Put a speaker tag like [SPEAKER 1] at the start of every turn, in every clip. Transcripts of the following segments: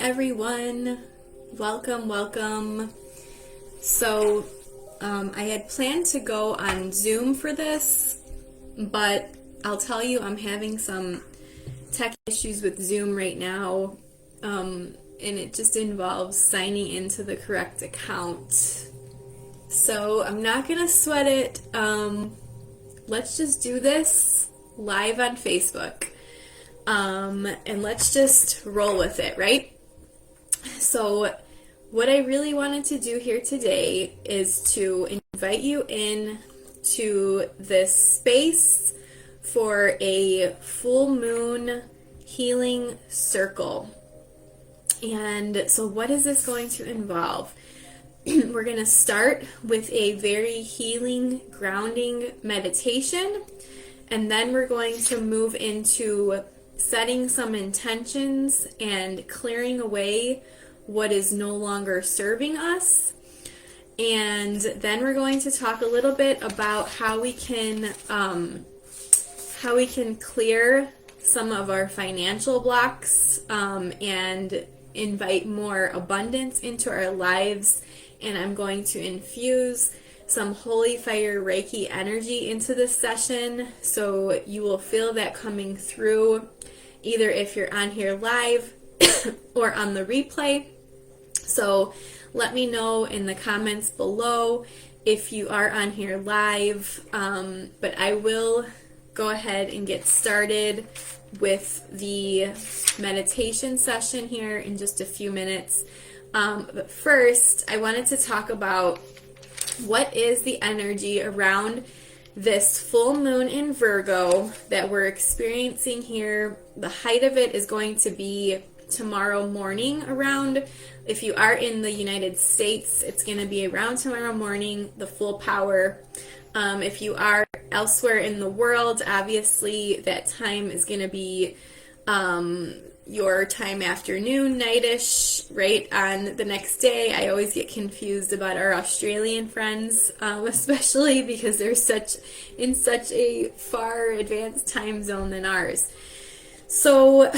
[SPEAKER 1] everyone. Welcome. So, I had planned to go on Zoom for this, but I'll tell you I'm having some tech issues with Zoom right now, and it just involves signing into the correct account. So I'm not gonna sweat it. Let's just do this live on Facebook. And let's just roll with it, right? So what I really wanted to do here today is to invite you in to this space for a full moon healing circle. And so what is this going to involve? We're going to start with a very healing, grounding meditation, and then we're going to move into setting some intentions and clearing away what is no longer serving us. And then we're going to talk a little bit about how we can clear some of our financial blocks and invite more abundance into our lives. And I'm going to infuse some holy fire Reiki energy into this session, so you will feel that coming through either if you're on here live or on the replay. So let me know in the comments below if you are on here live, but I will go ahead and get started with the meditation session here in just a few minutes. But first, I wanted to talk about what is the energy around this full moon in Virgo that we're experiencing here. The height of it is going to be tomorrow morning around. If you are in the United States, it's going to be around tomorrow morning, the full power. If you are elsewhere in the world, obviously that time is going to be your time afternoon, nightish, right on the next day. I always get confused about our Australian friends, especially because they're in such a far advanced time zone than ours. So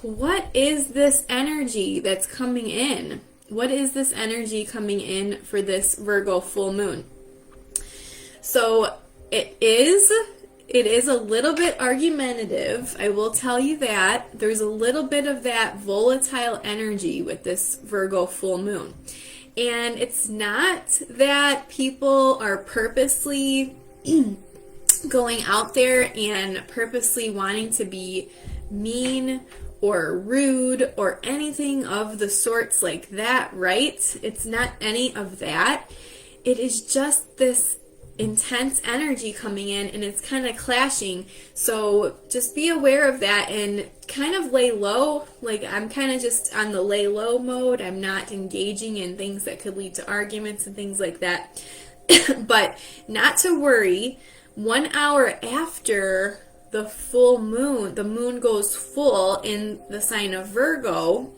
[SPEAKER 1] what is this energy that's coming in? What is this energy coming in for this Virgo full moon? So it is a little bit argumentative. I will tell you that. There's a little bit of that volatile energy with this Virgo full moon. And it's not that people are purposely going out there and purposely wanting to be mean or rude or anything of the sorts like that, right? It's not any of that. It is just this intense energy coming in, and it's kind of clashing. So just be aware of that and kind of lay low. Like, I'm kind of just on the lay low mode. I'm not engaging in things that could lead to arguments and things like that. But not to worry. 1 hour after the full moon, the moon goes full in the sign of Virgo,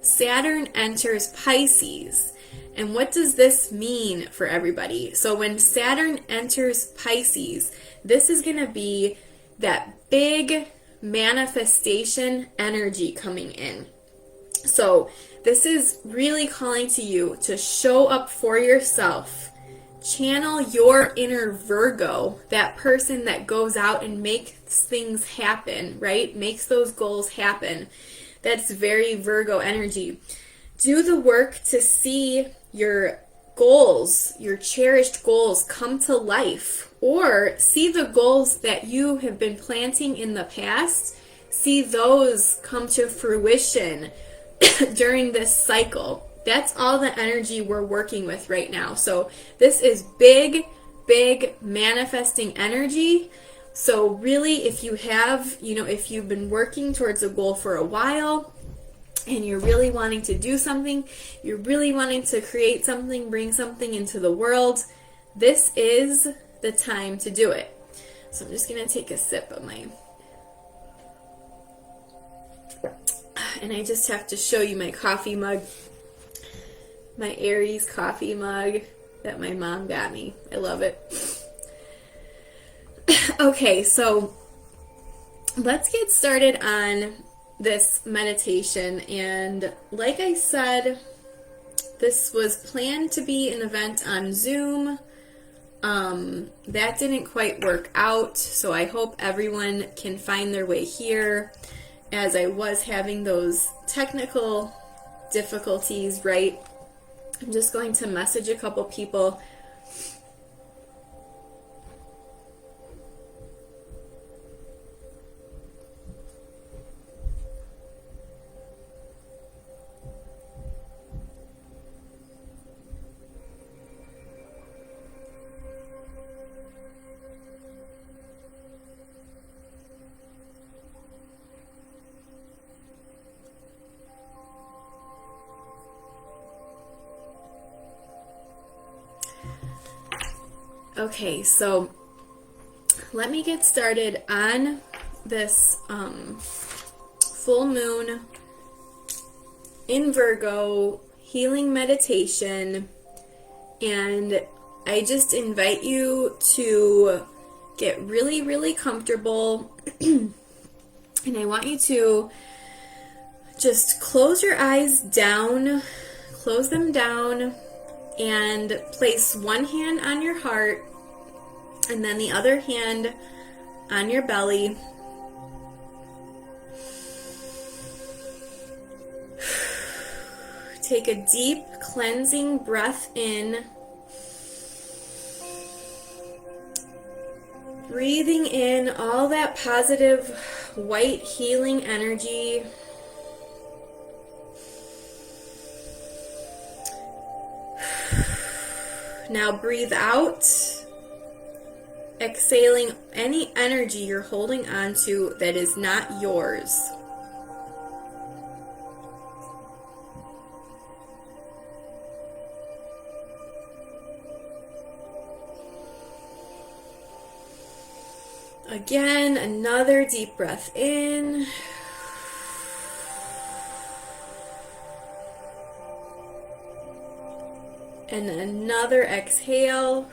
[SPEAKER 1] Saturn enters Pisces. And what does this mean for everybody? So when Saturn enters Pisces, this is going to be that big manifestation energy coming in. So this is really calling to you to show up for yourself. Channel your inner Virgo, that person that goes out and makes things happen, right? Makes those goals happen. That's very Virgo energy. Do the work to see your goals, your cherished goals, come to life, or see the goals that you have been planting in the past, see those come to fruition during this cycle. That's all the energy we're working with right now. So this is big manifesting energy. So really, if you have, if you've been working towards a goal for a while, and you're really wanting to do something, you're really wanting to create something, bring something into the world, this is the time to do it. So I'm just going to take a sip of my, and I just have to show you my coffee mug, my Aries coffee mug that my mom got me. I love it. Okay, so let's get started on this meditation. And like I said, this was planned to be an event on Zoom. That didn't quite work out, so I hope everyone can find their way here, as I was having those technical difficulties, right? I'm just going to message a couple people. Okay, so let me get started on this full moon in Virgo healing meditation. And I just invite you to get really, really comfortable. And I want you to just close your eyes down, close them down, and place one hand on your heart and then the other hand on your belly. Take a deep cleansing breath in, breathing in all that positive white healing energy. Now breathe out, exhaling any energy you're holding on to that is not yours. Again, another deep breath in. And another exhale.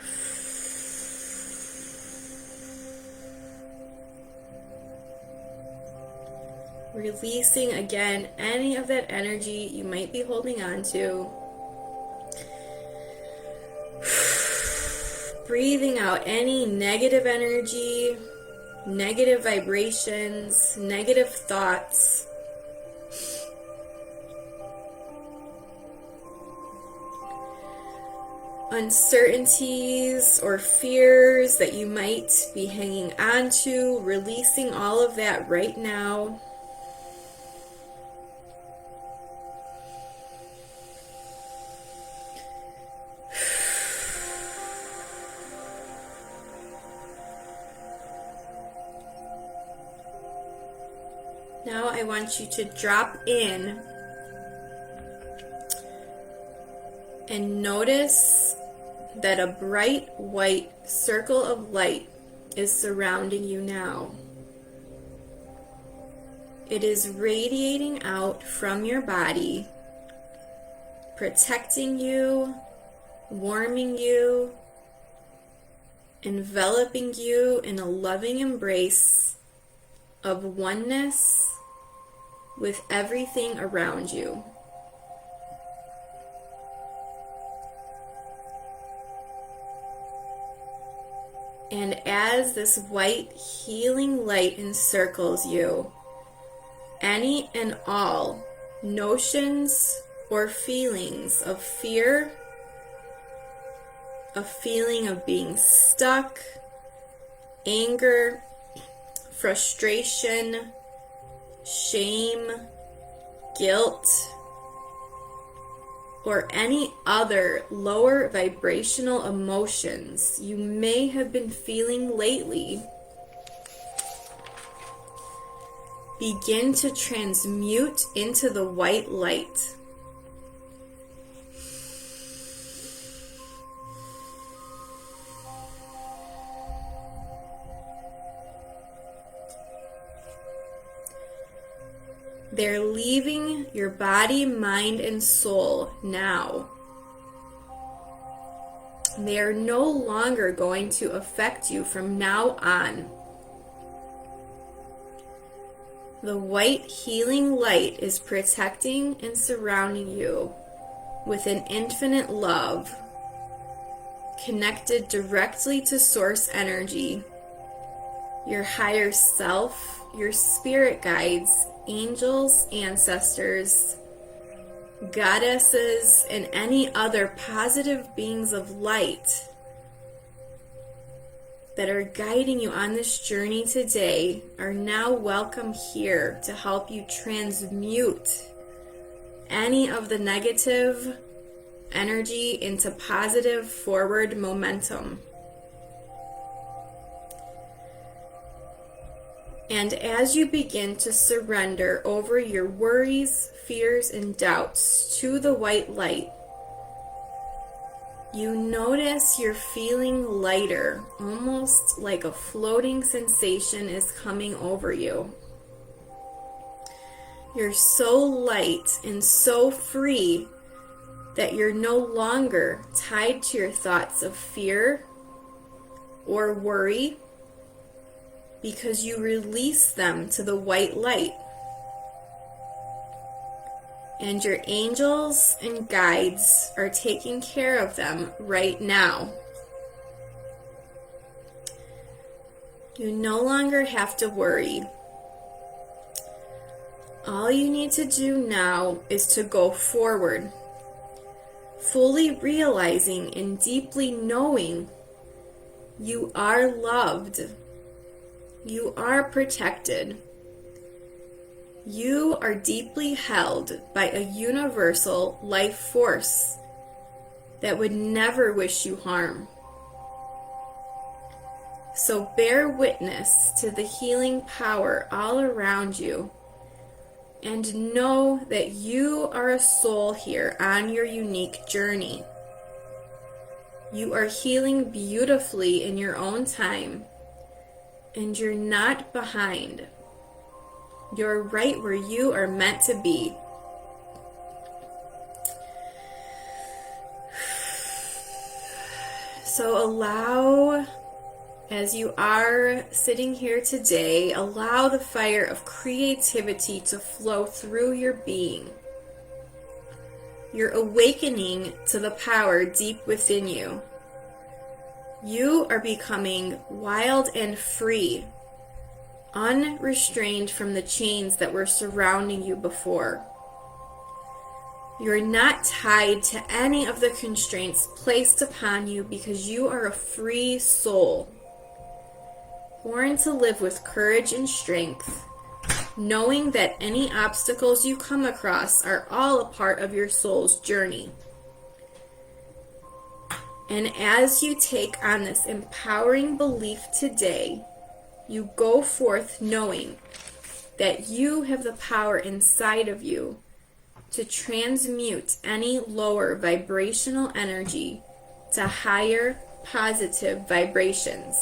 [SPEAKER 1] Releasing again any of that energy you might be holding on to. Breathing out any negative energy, negative vibrations, negative thoughts. Uncertainties or fears that you might be hanging on to, releasing all of that right now. Now I want you to drop in and notice that a bright white circle of light is surrounding you now. It is radiating out from your body, protecting you, warming you, enveloping you in a loving embrace of oneness with everything around you. And as this white healing light encircles you, any and all notions or feelings of fear, a feeling of being stuck, anger, frustration, shame, guilt, or any other lower vibrational emotions you may have been feeling lately, begin to transmute into the white light. They're leaving your body, mind, and soul now. They are no longer going to affect you from now on. The white healing light is protecting and surrounding you with an infinite love, connected directly to source energy, your higher self, your spirit guides, angels, ancestors, goddesses, and any other positive beings of light that are guiding you on this journey today are now welcome here to help you transmute any of the negative energy into positive forward momentum. And as you begin to surrender over your worries, fears, and doubts to the white light, you notice you're feeling lighter, almost like a floating sensation is coming over you. You're so light and so free that you're no longer tied to your thoughts of fear or worry, because you release them to the white light. And your angels and guides are taking care of them right now. You no longer have to worry. All you need to do now is to go forward, fully realizing and deeply knowing you are loved. You are protected. You are deeply held by a universal life force that would never wish you harm. So bear witness to the healing power all around you, and know that you are a soul here on your unique journey. You are healing beautifully in your own time, and you're not behind. You're right where you are meant to be. So allow, as you are sitting here today, allow the fire of creativity to flow through your being. You're awakening to the power deep within you. You are becoming wild and free, unrestrained from the chains that were surrounding you before. You're not tied to any of the constraints placed upon you, because you are a free soul, born to live with courage and strength, knowing that any obstacles you come across are all a part of your soul's journey. And as you take on this empowering belief today, you go forth knowing that you have the power inside of you to transmute any lower vibrational energy to higher positive vibrations.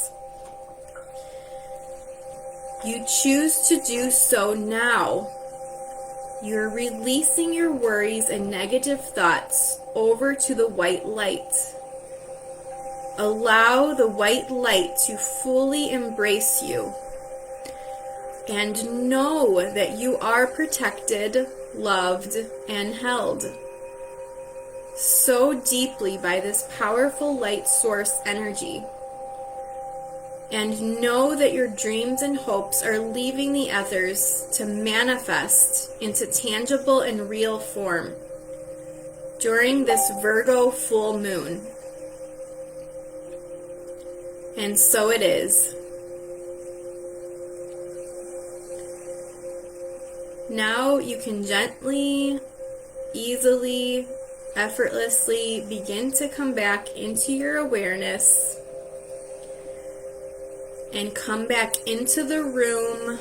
[SPEAKER 1] You choose to do so now. You're releasing your worries and negative thoughts over to the white light. Allow the white light to fully embrace you, and know that you are protected, loved, and held so deeply by this powerful light source energy. And know that your dreams and hopes are leaving the ethers to manifest into tangible and real form during this Virgo full moon. And so it is. Now you can gently, easily, effortlessly begin to come back into your awareness and come back into the room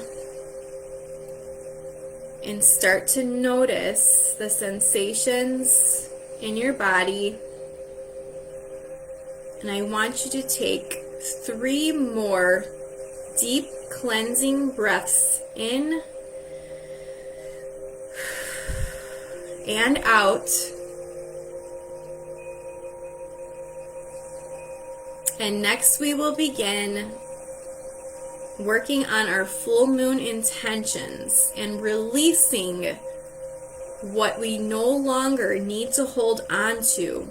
[SPEAKER 1] and start to notice the sensations in your body. And I want you to take 3 more deep cleansing breaths in and out. And next we will begin working on our full moon intentions and releasing what we no longer need to hold on to,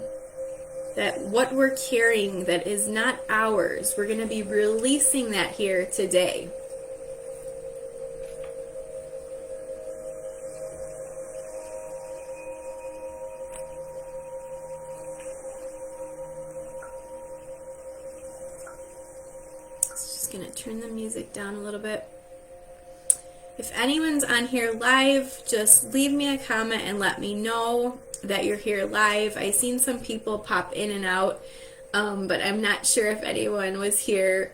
[SPEAKER 1] that what we're carrying that is not ours, we're going to be releasing that here today. Just going to turn the music down a little bit. If anyone's on here live, just leave me a comment and let me know that you're here live. I've seen some people pop in and out, but I'm not sure if anyone was here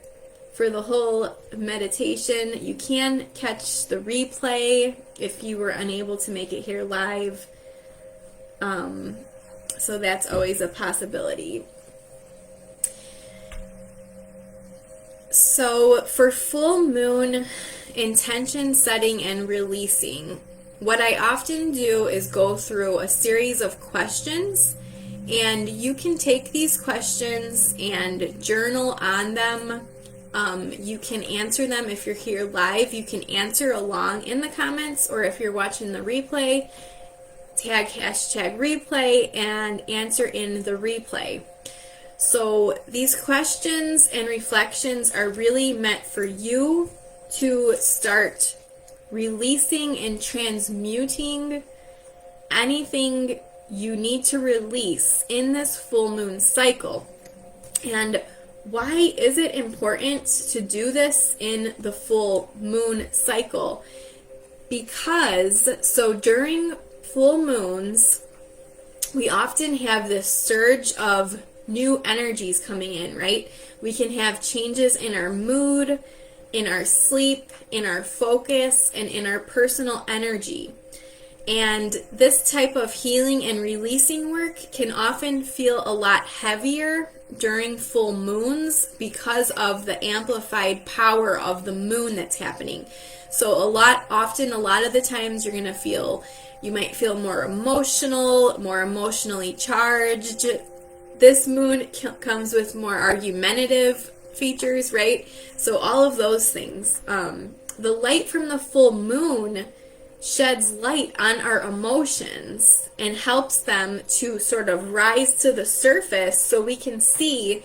[SPEAKER 1] for the whole meditation. You can catch the replay if you were unable to make it here live. So that's always a possibility. So for full moon intention setting and releasing, what I often do is go through a series of questions, and you can take these questions and journal on them. You can answer them if you're here live. You can answer along in the comments, or if you're watching the replay, tag hashtag replay and answer in the replay. So these questions and reflections are really meant for you to start releasing and transmuting anything you need to release in this full moon cycle. And why is it important to do this in the full moon cycle? Because so during full moons, we often have this surge of new energies coming in, right? We can have changes in our mood, in our sleep, in our focus, and in our personal energy. And this type of healing and releasing work can often feel a lot heavier during full moons because of the amplified power of the moon that's happening. So a lot of the times you're going to feel, you might feel more emotional, more emotionally charged. This moon comes with more argumentative features, right? So all of those things. The light from the full moon sheds light on our emotions and helps them to sort of rise to the surface so we can see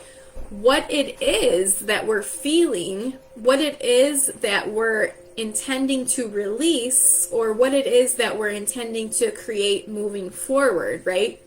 [SPEAKER 1] what it is that we're feeling, what it is that we're intending to release, or what it is that we're intending to create moving forward, right?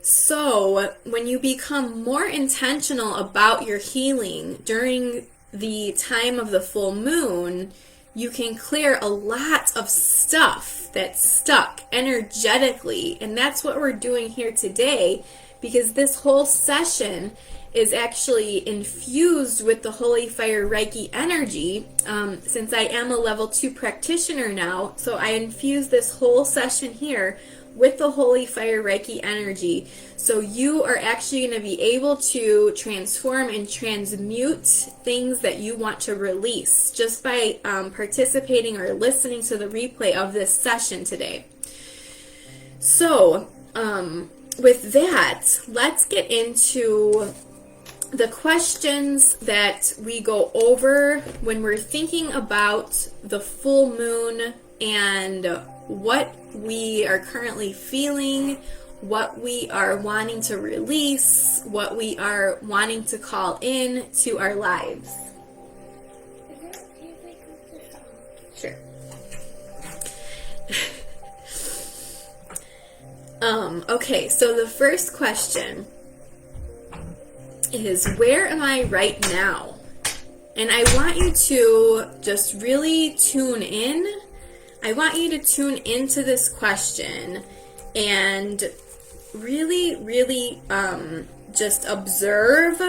[SPEAKER 1] So when you become more intentional about your healing during the time of the full moon, you can clear a lot of stuff that's stuck energetically. And that's what we're doing here today, because this whole session is actually infused with the Holy Fire Reiki energy. Since I am a level 2 practitioner now, so I infuse this whole session here with the Holy Fire Reiki energy. So you are actually going to be able to transform and transmute things that you want to release just by participating or listening to the replay of this session today. So with that, let's get into the questions that we go over when we're thinking about the full moon and what we are currently feeling, what we are wanting to release, what we are wanting to call in to our lives. Sure. Okay, so the first question is, where am I right now? And I want you to just really tune in. I want you to tune into this question and really just observe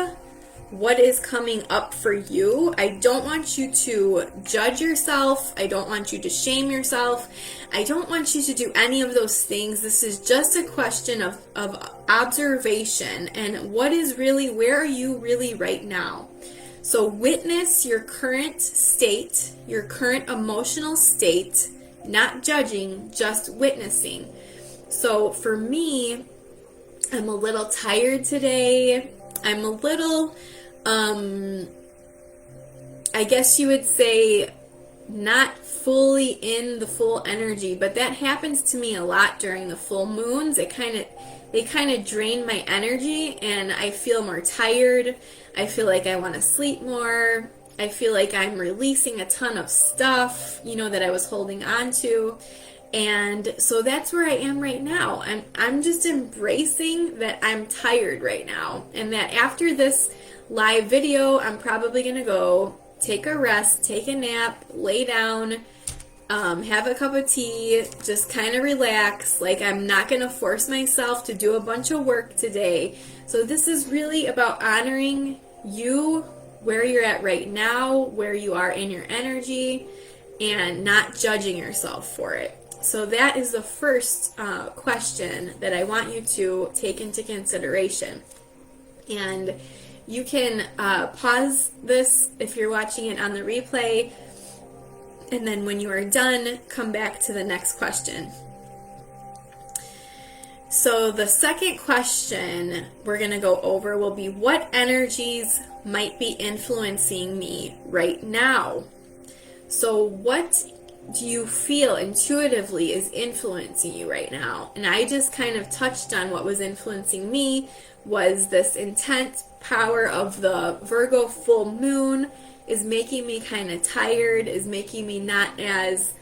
[SPEAKER 1] what is coming up for you. I don't want you to judge yourself. I don't want you to shame yourself. I don't want you to do any of those things. This is just a question of observation and where are you really right now? So witness your current state, your current emotional state, not judging, just witnessing. So for me, I'm a little tired today. I'm a little I guess you would say, not fully in the full energy, but that happens to me a lot during the full moons. They kind of drain my energy, and I feel more tired. I feel like I want to sleep more. I feel like I'm releasing a ton of stuff, that I was holding on to. And so that's where I am right now. I'm just embracing that I'm tired right now, and that after this live video, I'm probably going to go take a rest, take a nap, lay down, have a cup of tea, just kind of relax. Like, I'm not going to force myself to do a bunch of work today. So this is really about honoring you, where you're at right now, where you are in your energy, and not judging yourself for it. So that is the first question that I want you to take into consideration. And you can pause this if you're watching it on the replay, and then when you are done, come back to the next question. So the second question we're going to go over will be, what energies might be influencing me right now? So what do you feel intuitively is influencing you right now? And I just kind of touched on what was influencing me was this intense power of the Virgo full moon is making me kind of tired, is making me not as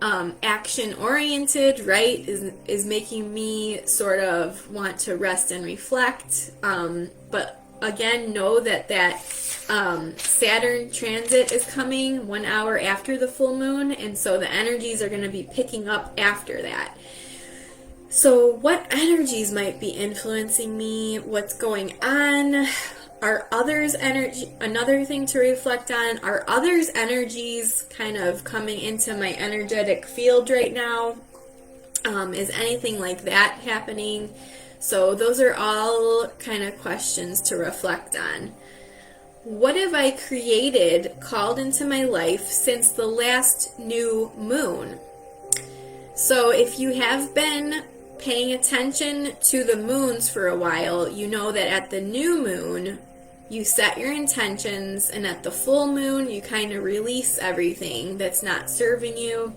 [SPEAKER 1] action oriented, right? Is making me sort of want to rest and reflect. But again, know that Saturn transit is coming 1 hour after the full moon, and so the energies are going to be picking up after that. So what energies might be influencing me? What's going on? Are others' energy, another thing to reflect on, are others' energies kind of coming into my energetic field right now? Is anything like that happening? So those are all kind of questions to reflect on. What have I created, called into my life since the last new moon? So if you have been paying attention to the moons for a while, you know that at the new moon, you set your intentions, and at the full moon, you kind of release everything that's not serving you,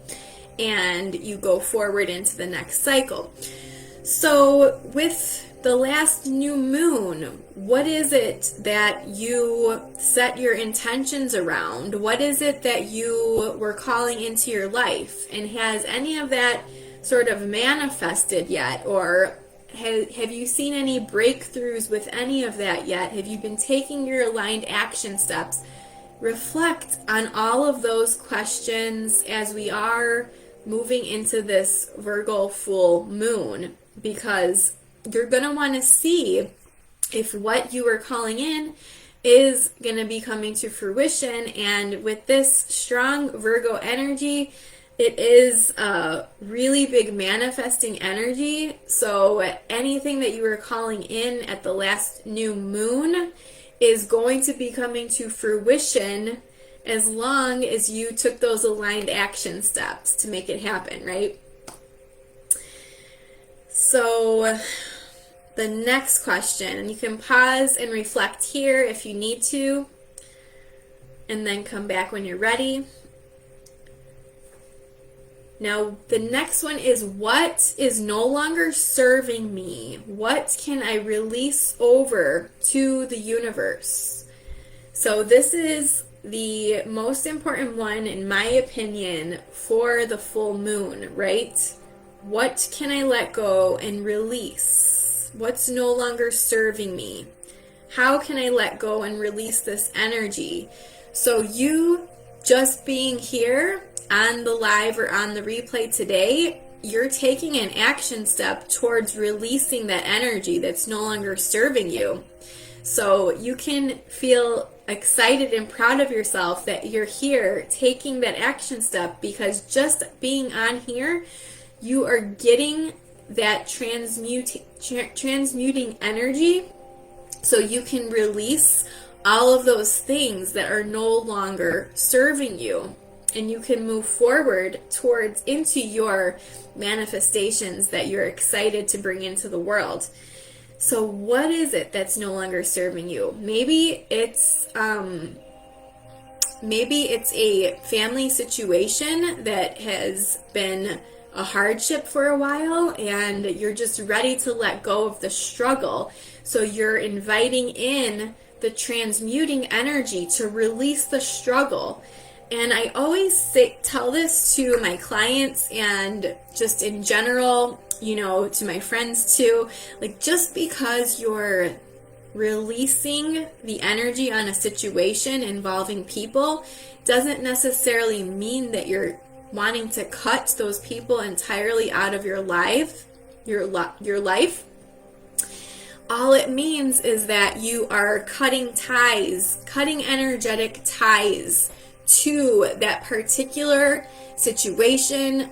[SPEAKER 1] and you go forward into the next cycle. So with the last new moon, what is it that you set your intentions around? What is it that you were calling into your life? And has any of that sort of manifested yet? Or have you seen any breakthroughs with any of that yet? Have you been taking your aligned action steps? Reflect on all of those questions as we are moving into this Virgo full moon, because you're going to want to see if what you were calling in is going to be coming to fruition. And with this strong Virgo energy, it is a really big manifesting energy. So anything that you were calling in at the last new moon is going to be coming to fruition as long as you took those aligned action steps to make it happen, right? So the next question, and you can pause and reflect here if you need to, and then come back when you're ready. Now, the next one is, what is no longer serving me? What can I release over to the universe? So this is the most important one, in my opinion, for the full moon, right? What can I let go and release? What's no longer serving me? How can I let go and release this energy? So you just being here on the live or on the replay today, you're taking an action step towards releasing that energy that's no longer serving you. So you can feel excited and proud of yourself that you're here taking that action step, because just being on here, you are getting that transmuting energy, so you can release all of those things that are no longer serving you. And you can move forward towards into your manifestations that you're excited to bring into the world. So what is it that's no longer serving you? Maybe it's Maybe it's a family situation that has been a hardship for a while and you're just ready to let go of the struggle. So you're inviting in the transmuting energy to release the struggle. And I always tell this to my clients and just in general, to my friends too. Like, just because you're releasing the energy on a situation involving people doesn't necessarily mean that you're wanting to cut those people entirely out of your life. All it means is that you are cutting energetic ties to that particular situation,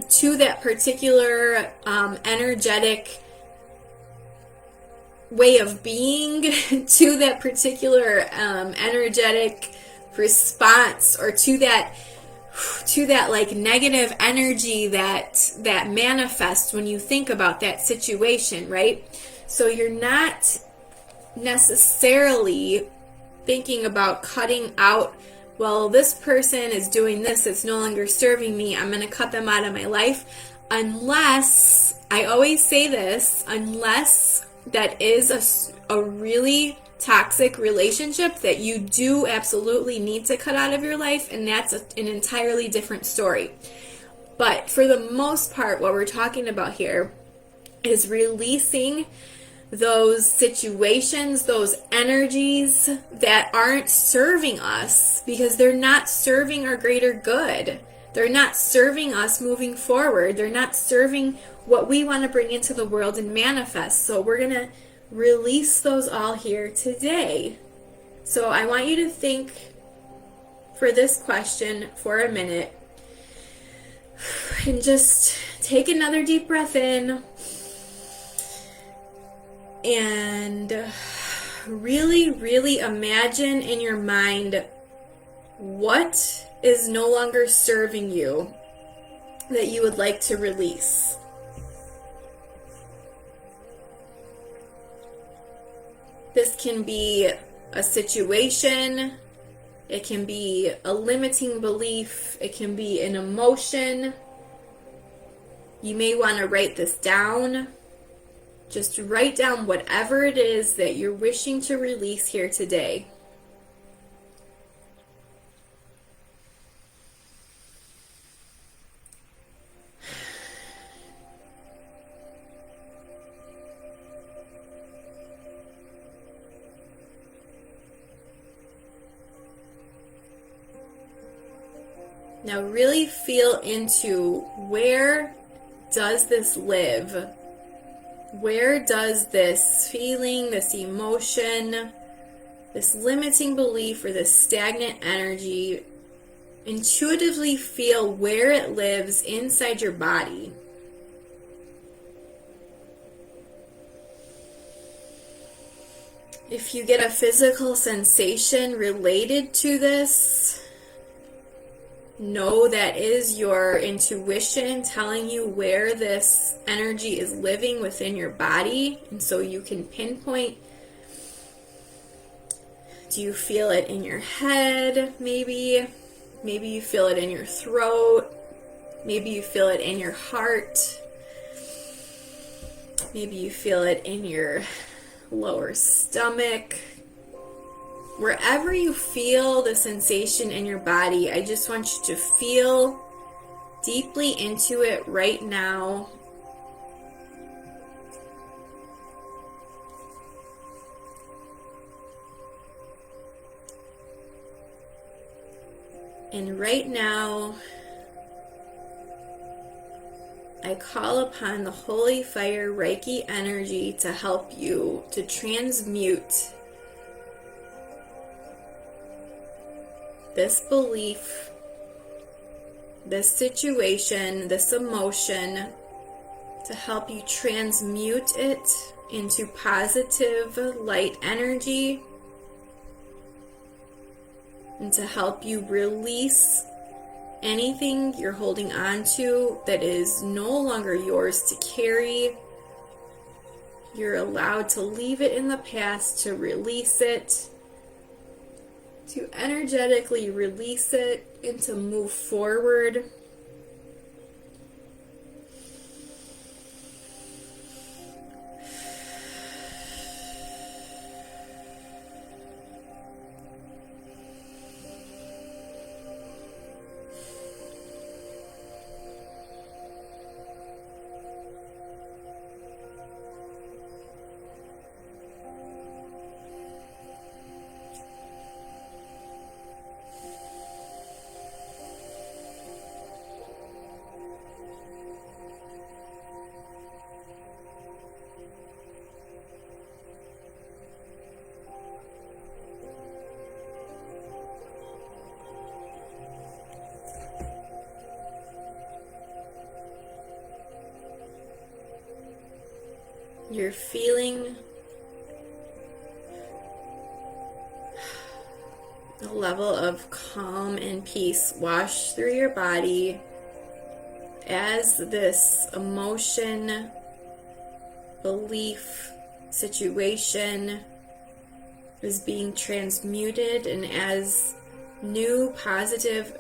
[SPEAKER 1] to that particular energetic way of being, to that particular energetic response, or to that like negative energy that manifests when you think about that situation, right? So you're not necessarily thinking about cutting out, well, this person is doing this, it's no longer serving me, I'm going to cut them out of my life, unless, I always say this, unless that is a really toxic relationship that you do absolutely need to cut out of your life, and that's an entirely different story. But for the most part, what we're talking about here is releasing those situations, those energies that aren't serving us, because they're not serving our greater good. They're not serving us moving forward. They're not serving what we want to bring into the world and manifest. So we're going to release those all here today. So I want you to think for this question for a minute and just take another deep breath in and really, really imagine in your mind what is no longer serving you that you would like to release. This can be a situation, it can be a limiting belief, it can be an emotion. You may want to write this down. Just write down whatever it is that you're wishing to release here today. Now really feel into, where does this live? Where does this feeling, this emotion, this limiting belief, or this stagnant energy intuitively feel where it lives inside your body? If you get a physical sensation related to this, know that is your intuition telling you where this energy is living within your body, and so you can pinpoint. Do you feel it in your head? Maybe you feel it in your throat. Maybe you feel it in your heart. Maybe you feel it in your lower stomach. Wherever you feel the sensation in your body, I just want you to feel deeply into it right now. And right now, I call upon the Holy Fire Reiki energy to help you to transmute this belief, this situation, this emotion, to help you transmute it into positive light energy, and to help you release anything you're holding on to that is no longer yours to carry. You're allowed to leave it in the past, to release it. to energetically release it and to move forward. You're feeling a level of calm and peace wash through your body as this emotion, belief, situation is being transmuted, and as new positive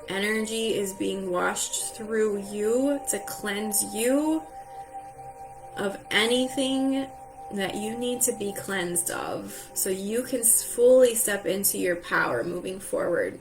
[SPEAKER 1] energy is being washed through you to cleanse you of anything that you need to be cleansed of, so you can fully step into your power moving forward.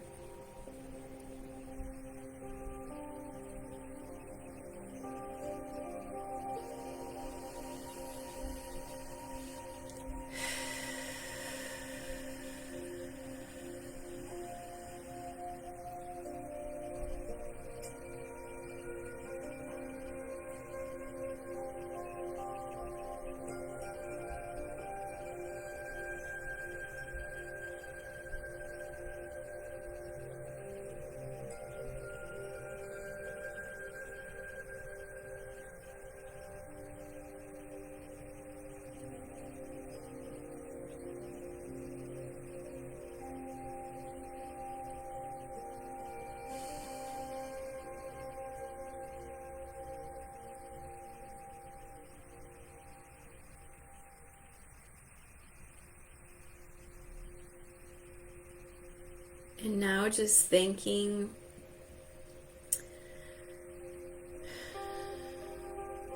[SPEAKER 1] And now just thanking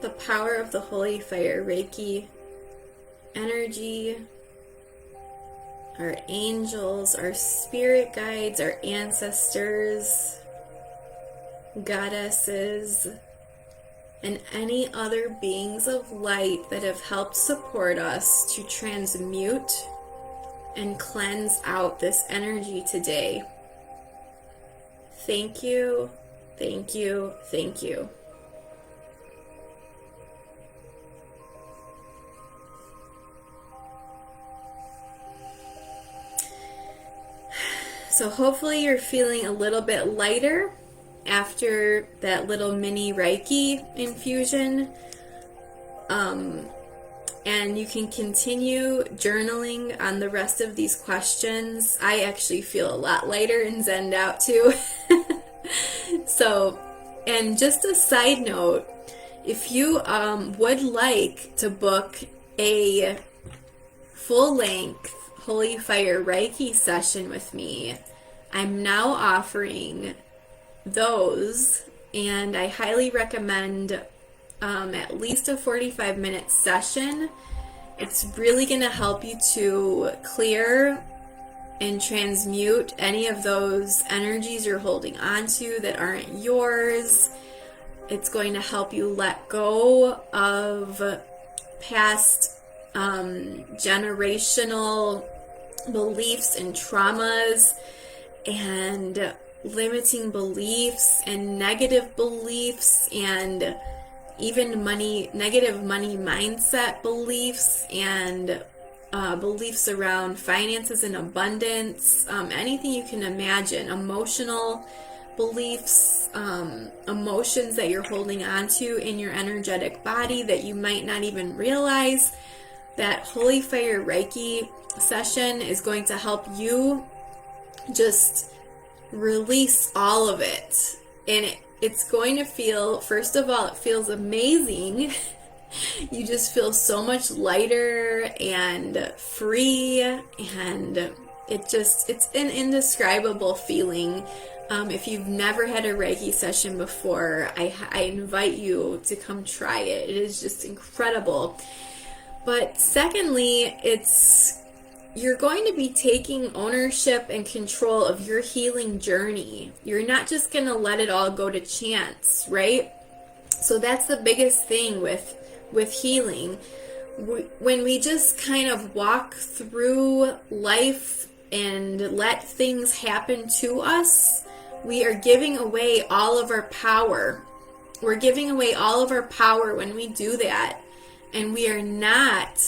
[SPEAKER 1] the power of the Holy Fire Reiki energy, our angels, our spirit guides, our ancestors, goddesses, and any other beings of light that have helped support us to transmute and cleanse out this energy today. Thank you, thank you, thank you. So hopefully you're feeling a little bit lighter after that little mini Reiki infusion. And you can continue journaling on the rest of these questions. I actually feel a lot lighter and zenned out too. So, and just a side note, if you would like to book a full-length Holy Fire Reiki session with me, I'm now offering those, and I highly recommend at least a 45-minute session. It's really going to help you to clear and transmute any of those energies you're holding on to that aren't yours. It's going to help you let go of past generational beliefs and traumas and limiting beliefs and negative beliefs and even negative money mindset beliefs and beliefs around finances and abundance, anything you can imagine, emotional beliefs, emotions that you're holding on to in your energetic body that you might not even realize. That Holy Fire Reiki session is going to help you just release all of it. And it's going to feel, first of all, it feels amazing. You just feel so much lighter and free and It's an indescribable feeling. If you've never had a Reiki session before, I invite you to come try it. It is just incredible. But secondly, you're going to be taking ownership and control of your healing journey. You're not just going to let it all go to chance, right? So that's the biggest thing with healing. When we just kind of walk through life and let things happen to us, we are giving away all of our power. We're giving away all of our power when we do that. And we are not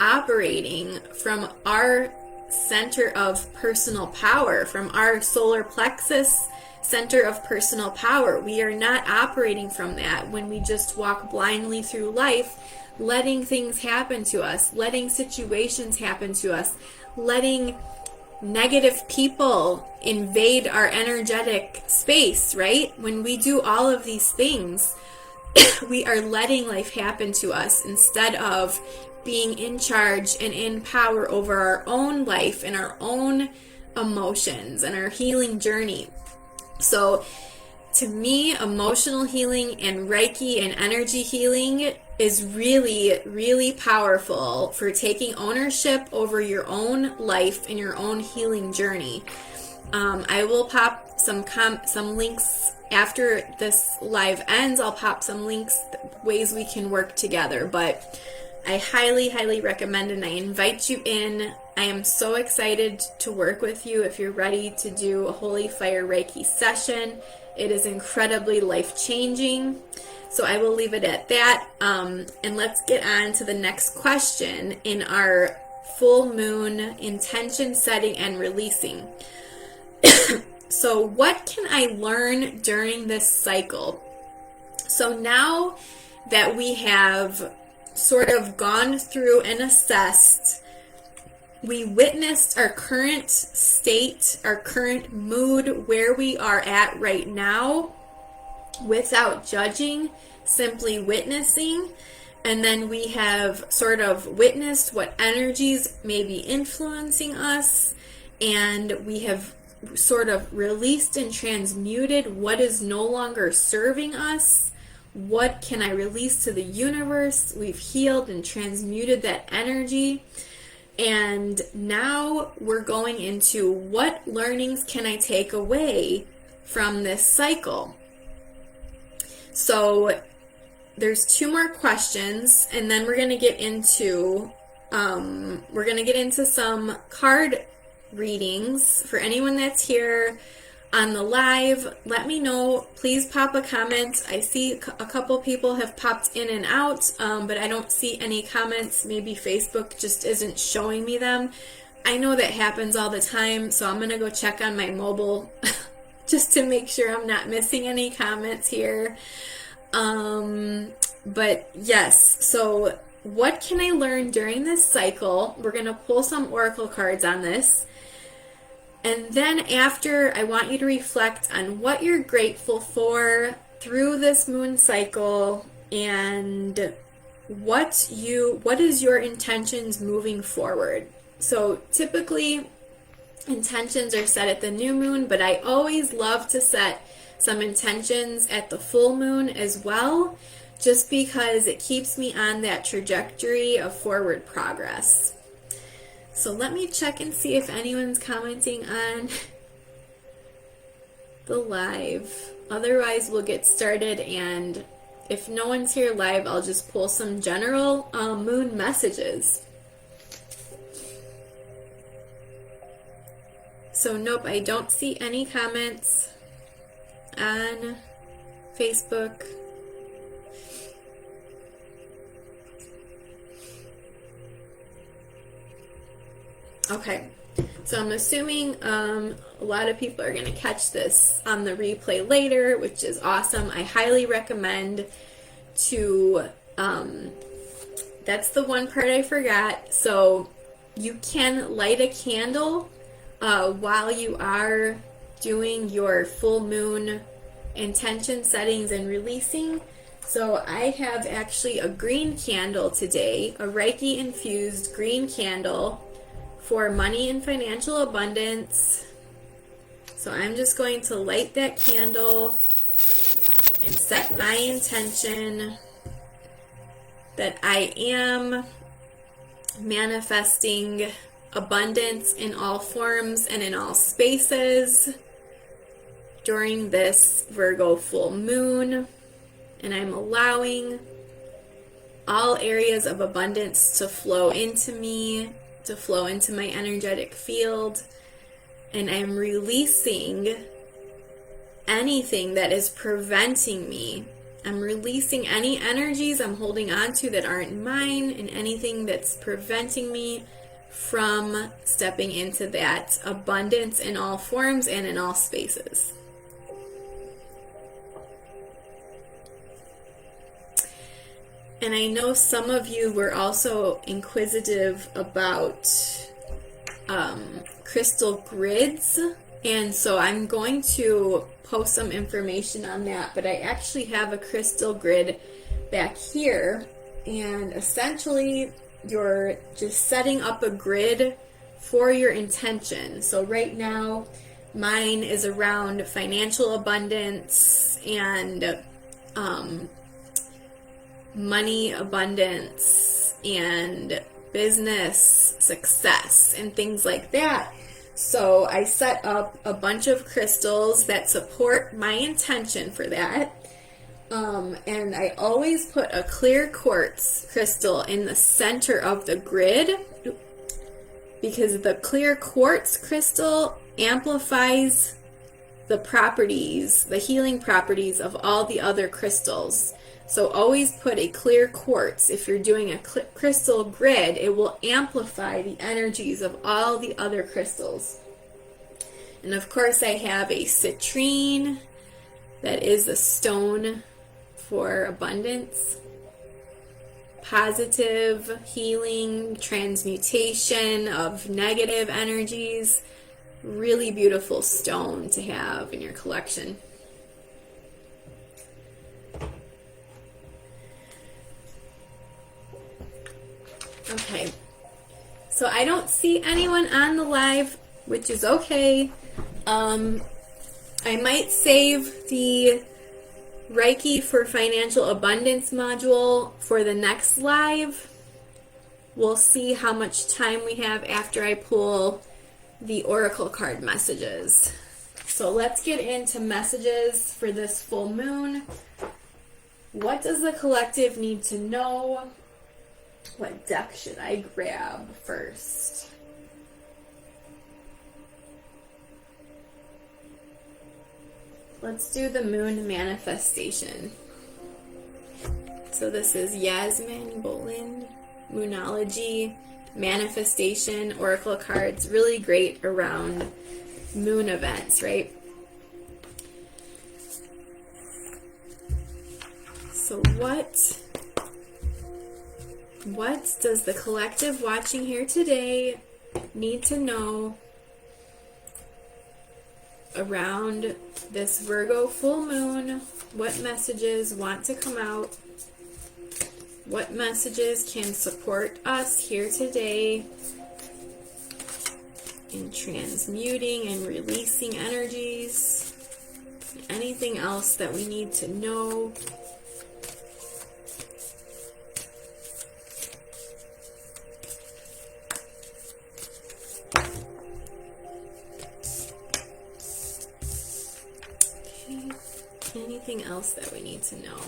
[SPEAKER 1] operating from our center of personal power, from our solar plexus center of personal power. We are not operating from that when we just walk blindly through life, letting things happen to us, letting situations happen to us, letting negative people invade our energetic space, right? When we do all of these things, we are letting life happen to us instead of being in charge and in power over our own life and our own emotions and our healing journey. So to me, emotional healing and Reiki and energy healing is really, really powerful for taking ownership over your own life and your own healing journey. I will pop some links after this live ends. I'll pop some links, ways we can work together. But I highly, highly recommend and I invite you in. I am so excited to work with you if you're ready to do a Holy Fire Reiki session. It is incredibly life-changing. So I will leave it at that. And let's get on to the next question in our full moon intention setting and releasing. So what can I learn during this cycle? So now that we have sort of gone through and assessed, we witnessed our current state, our current mood, where we are at right now, without judging, simply witnessing. And then we have sort of witnessed what energies may be influencing us, and we have sort of released and transmuted what is no longer serving us. What can I release to the universe? We've healed and transmuted that energy. And now we're going into what learnings can I take away from this cycle? So there's 2 more questions, and then we're going to get into some card readings. For anyone that's here on the live, let me know. Please pop a comment. I see a couple people have popped in and out, but I don't see any comments. Maybe Facebook just isn't showing me them. I know that happens all the time, so I'm going to go check on my mobile just to make sure I'm not missing any comments here. But yes, so what can I learn during this cycle? We're going to pull some oracle cards on this. And then after, I want you to reflect on what you're grateful for through this moon cycle and what is your intentions moving forward. So typically intentions are set at the new moon, but I always love to set some intentions at the full moon as well, just because it keeps me on that trajectory of forward progress. So let me check and see if anyone's commenting on the live. Otherwise, we'll get started, and if no one's here live, I'll just pull some general moon messages. So nope, I don't see any comments on Facebook. Okay, so I'm assuming a lot of people are going to catch this on the replay later, which is awesome. I highly recommend to, that's the one part I forgot. So you can light a candle while you are doing your full moon intention settings and releasing. So I have actually a green candle today, a Reiki infused green candle for money and financial abundance. So I'm just going to light that candle and set my intention that I am manifesting abundance in all forms and in all spaces during this Virgo full moon. And I'm allowing all areas of abundance to flow into me, to flow into my energetic field. And I'm releasing anything that is preventing me. I'm releasing any energies I'm holding on to that aren't mine, and anything that's preventing me from stepping into that abundance in all forms and in all spaces. And I know some of you were also inquisitive about crystal grids, and so I'm going to post some information on that, but I actually have a crystal grid back here, and essentially you're just setting up a grid for your intention. So right now mine is around financial abundance and money abundance and business success and things like that. So I set up a bunch of crystals that support my intention for that. And I always put a clear quartz crystal in the center of the grid, because the clear quartz crystal amplifies the properties, the healing properties of all the other crystals. So always put a clear quartz. If you're doing a crystal grid, it will amplify the energies of all the other crystals. And of course I have a citrine that is a stone for abundance, positive healing, transmutation of negative energies. Really beautiful stone to have in your collection. Okay, so I don't see anyone on the live, which is okay. I might save the Reiki for Financial Abundance module for the next live. We'll see how much time we have after I pull the oracle card messages. So let's get into messages for this full moon. What does the collective need to know? What deck should I grab first? Let's do the moon manifestation. So this is Yasmin Bolin, Moonology, manifestation, oracle cards, really great around moon events, right? So what does the collective watching here today need to know around this Virgo full moon? What messages want to come out? What messages can support us here today in transmuting and releasing energies? Anything else that we need to know? Anything else that we need to know?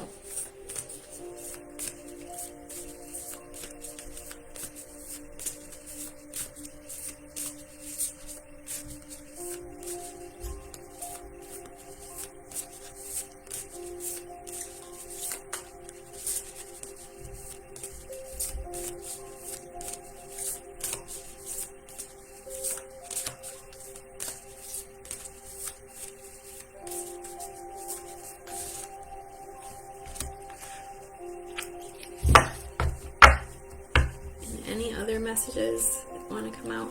[SPEAKER 1] Any other messages that want to come out?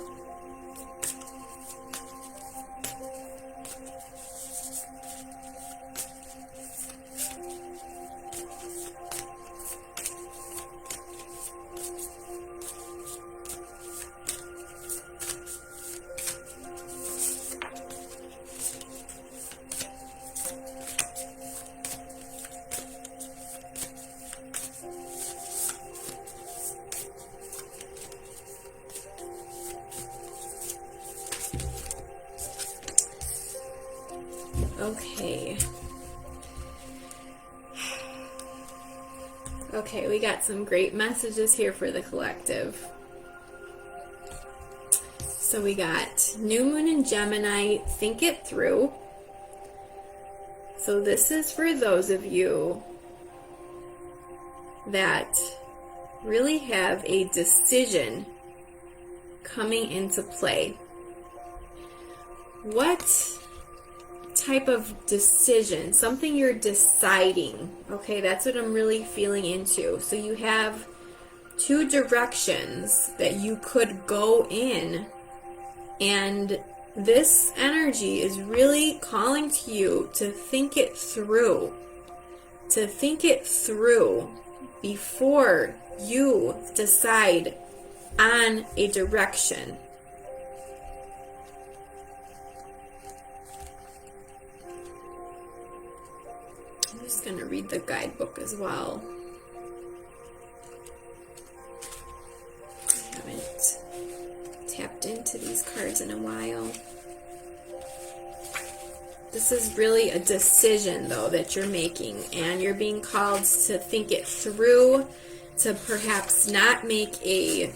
[SPEAKER 1] Okay. Okay, we got some great messages here for the collective. So we got New Moon in Gemini, think it through. So this is for those of you that really have a decision coming into play. What type of decision? Something you're deciding. Okay, that's what I'm really feeling into. So you have two directions that you could go in, and this energy is really calling to you to think it through. To think it through before you decide on a direction. I'm just going to read the guidebook as well. I haven't tapped into these cards in a while. This is really a decision, though, that you're making, and you're being called to think it through, to perhaps not make a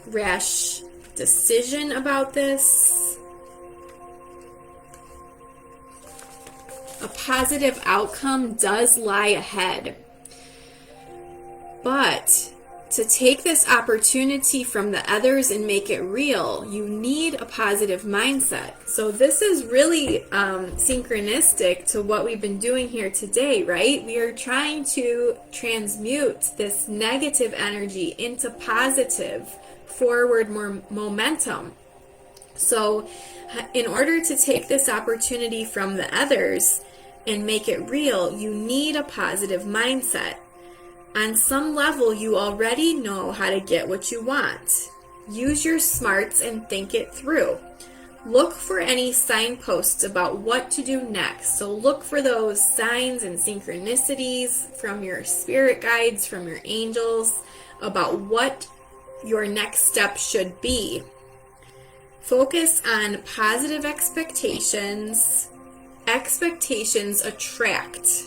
[SPEAKER 1] rash decision about this. A positive outcome does lie ahead, but to take this opportunity from the others and make it real, you need a positive mindset. So this is really synchronistic to what we've been doing here today, right? We are trying to transmute this negative energy into positive, forward momentum. So in order to take this opportunity from the others and make it real, you need a positive mindset. On some level, you already know how to get what you want. Use your smarts and think it through. Look for any signposts about what to do next. So look for those signs and synchronicities from your spirit guides, from your angels, about what your next step should be. Focus on positive expectations. Expectations attract.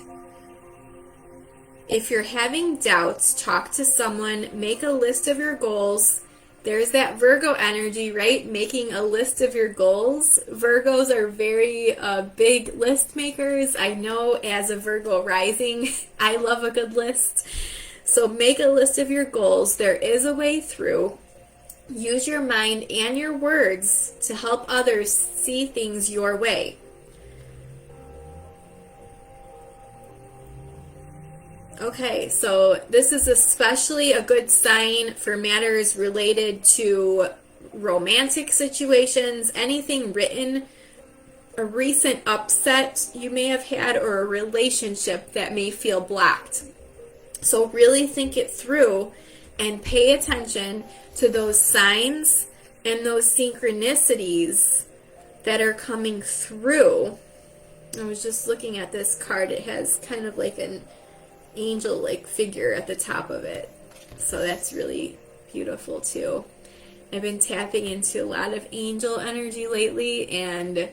[SPEAKER 1] If you're having doubts, talk to someone, make a list of your goals. There's that Virgo energy, right? Making a list of your goals. Virgos are very big list makers. I know as a Virgo rising, I love a good list. So make a list of your goals. There is a way through. Use your mind and your words to help others see things your way. Okay, so this is especially a good sign for matters related to romantic situations, anything written, a recent upset you may have had, or a relationship that may feel blocked. So really think it through and pay attention to those signs and those synchronicities that are coming through. I was just looking at this card. It has kind of like an angel-like figure at the top of it. So that's really beautiful too. I've been tapping into a lot of angel energy lately, and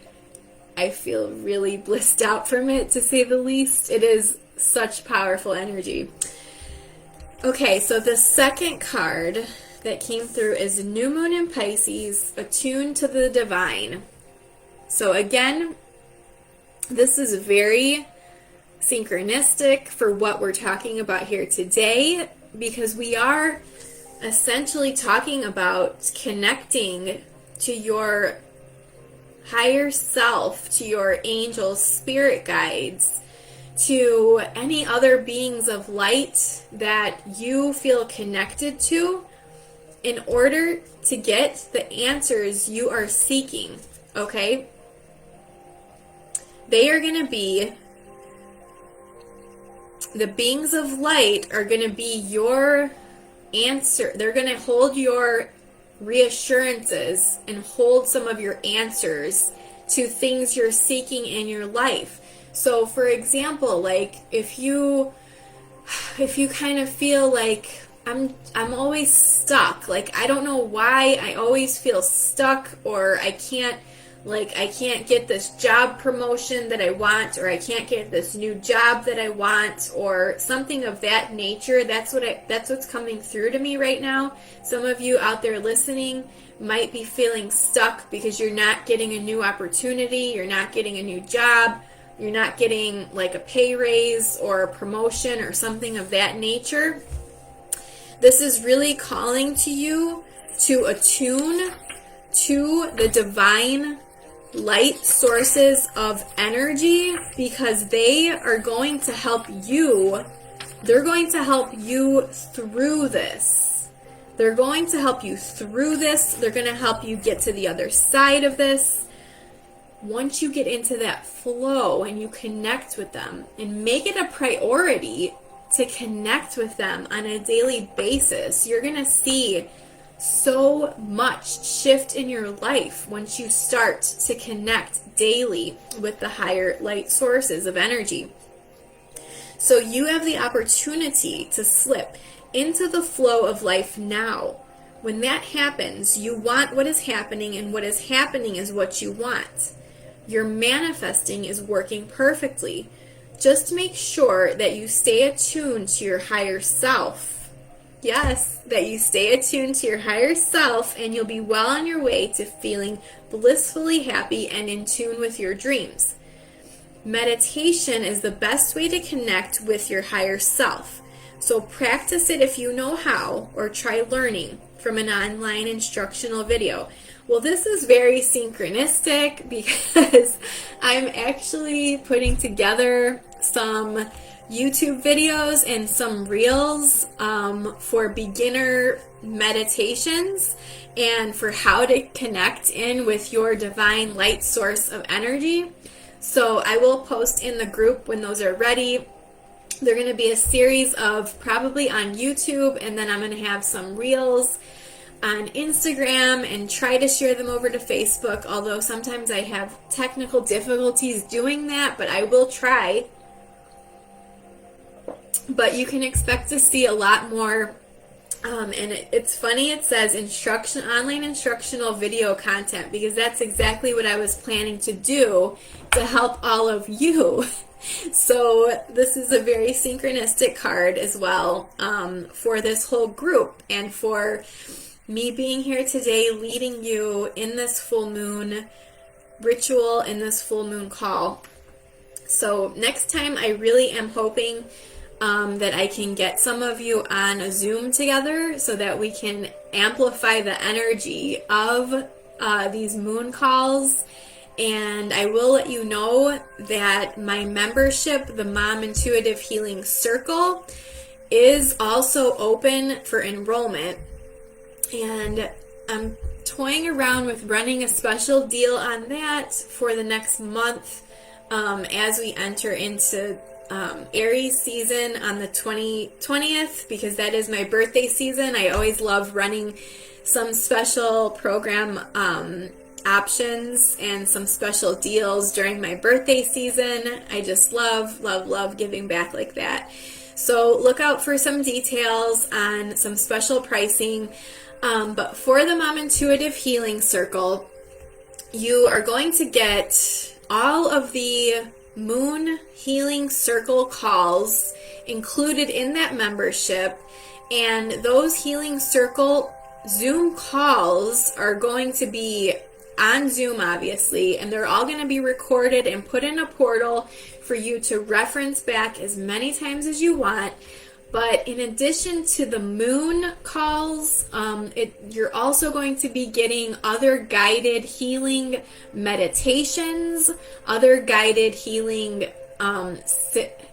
[SPEAKER 1] I feel really blissed out from it, to say the least. It is such powerful energy. Okay, so the second card that came through is New Moon in Pisces, attuned to the divine. So again, this is very synchronistic for what we're talking about here today, because we are essentially talking about connecting to your higher self, to your angels, spirit guides, to any other beings of light that you feel connected to, in order to get the answers you are seeking, okay? They are going to be, the beings of light are going to be your answer. They're going to hold your reassurances and hold some of your answers to things you're seeking in your life. So for example, like if you kind of feel like I'm always stuck, like I don't know why I always feel stuck, or I can't like I can't get this job promotion that I want, or I can't get this new job that I want, or something of that nature. That's what's coming through to me right now. Some of you out there listening might be feeling stuck because you're not getting a new opportunity, you're not getting a new job, you're not getting like a pay raise or a promotion or something of that nature. This is really calling to you to attune to the divine light sources of energy, because they are going to help you. They're going to help you through this. They're going to help you through this. They're going to help you get to the other side of this. Once you get into that flow and you connect with them, and make it a priority to connect with them on a daily basis, you're going to see so much shift in your life once you start to connect daily with the higher light sources of energy. So you have the opportunity to slip into the flow of life now. When that happens, you want what is happening, and what is happening is what you want. Your manifesting is working perfectly. Just make sure that you stay attuned to your higher self. Yes, that you stay attuned to your higher self, and you'll be well on your way to feeling blissfully happy and in tune with your dreams. Meditation is the best way to connect with your higher self. So practice it if you know how, or try learning from an online instructional video. Well, this is very synchronistic because I'm actually putting together some YouTube videos and some reels for beginner meditations and for how to connect in with your divine light source of energy. So I will post in the group when those are ready. They're going to be a series of probably on YouTube, and then I'm going to have some reels on Instagram and try to share them over to Facebook, although sometimes I have technical difficulties doing that, but I will try. But you can expect to see a lot more, and it's funny it says online instructional video content, because that's exactly what I was planning to do to help all of you. So this is a very synchronistic card as well for this whole group, and for me being here today leading you in this full moon ritual, in this full moon call. So next time I really am hoping that I can get some of you on a Zoom together so that we can amplify the energy of these moon calls. And I will let you know that my membership, the Mom Intuitive Healing Circle, is also open for enrollment. And I'm toying around with running a special deal on that for the next month as we enter into Aries season on the 20th, because that is my birthday season. I always love running some special program options and some special deals during my birthday season. I just love giving back like that. So look out for some details on some special pricing. But for the Mom Intuitive Healing Circle, you are going to get all of the Moon Healing Circle calls included in that membership, and those Healing Circle Zoom calls are going to be on Zoom, obviously, and they're all going to be recorded and put in a portal for you to reference back as many times as you want. But in addition to the moon calls, you're also going to be getting other guided healing meditations, other guided healing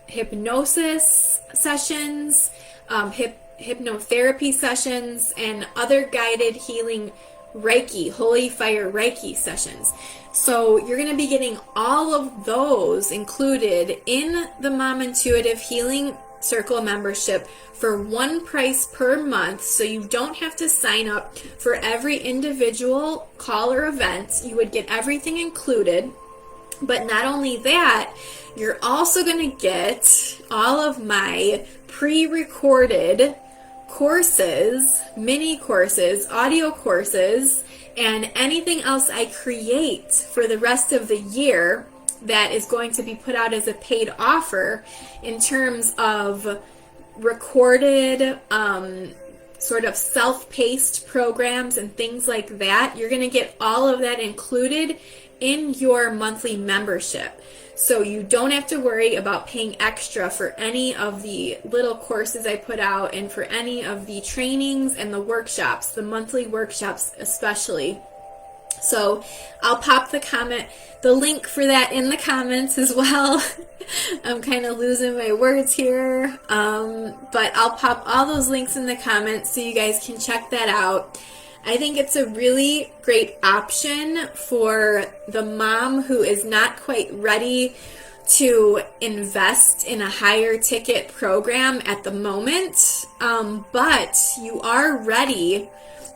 [SPEAKER 1] hypnosis sessions, hypnotherapy sessions, and other guided healing Reiki, Holy Fire Reiki sessions. So you're going to be getting all of those included in the Mom Intuitive Healing Circle membership for one price per month, so you don't have to sign up for every individual call or event. You would get everything included. But not only that, you're also going to get all of my pre-recorded courses, mini courses, audio courses, and anything else I create for the rest of the year that is going to be put out as a paid offer in terms of recorded, sort of self-paced programs and things like that. You're going to get all of that included in your monthly membership. So you don't have to worry about paying extra for any of the little courses I put out and for any of the trainings and the workshops, the monthly workshops especially. So I'll pop the link for that in the comments as well. I'm kind of losing my words here, but I'll pop all those links in the comments so you guys can check that out. I think it's a really great option for the mom who is not quite ready to invest in a higher ticket program at the moment, but you are ready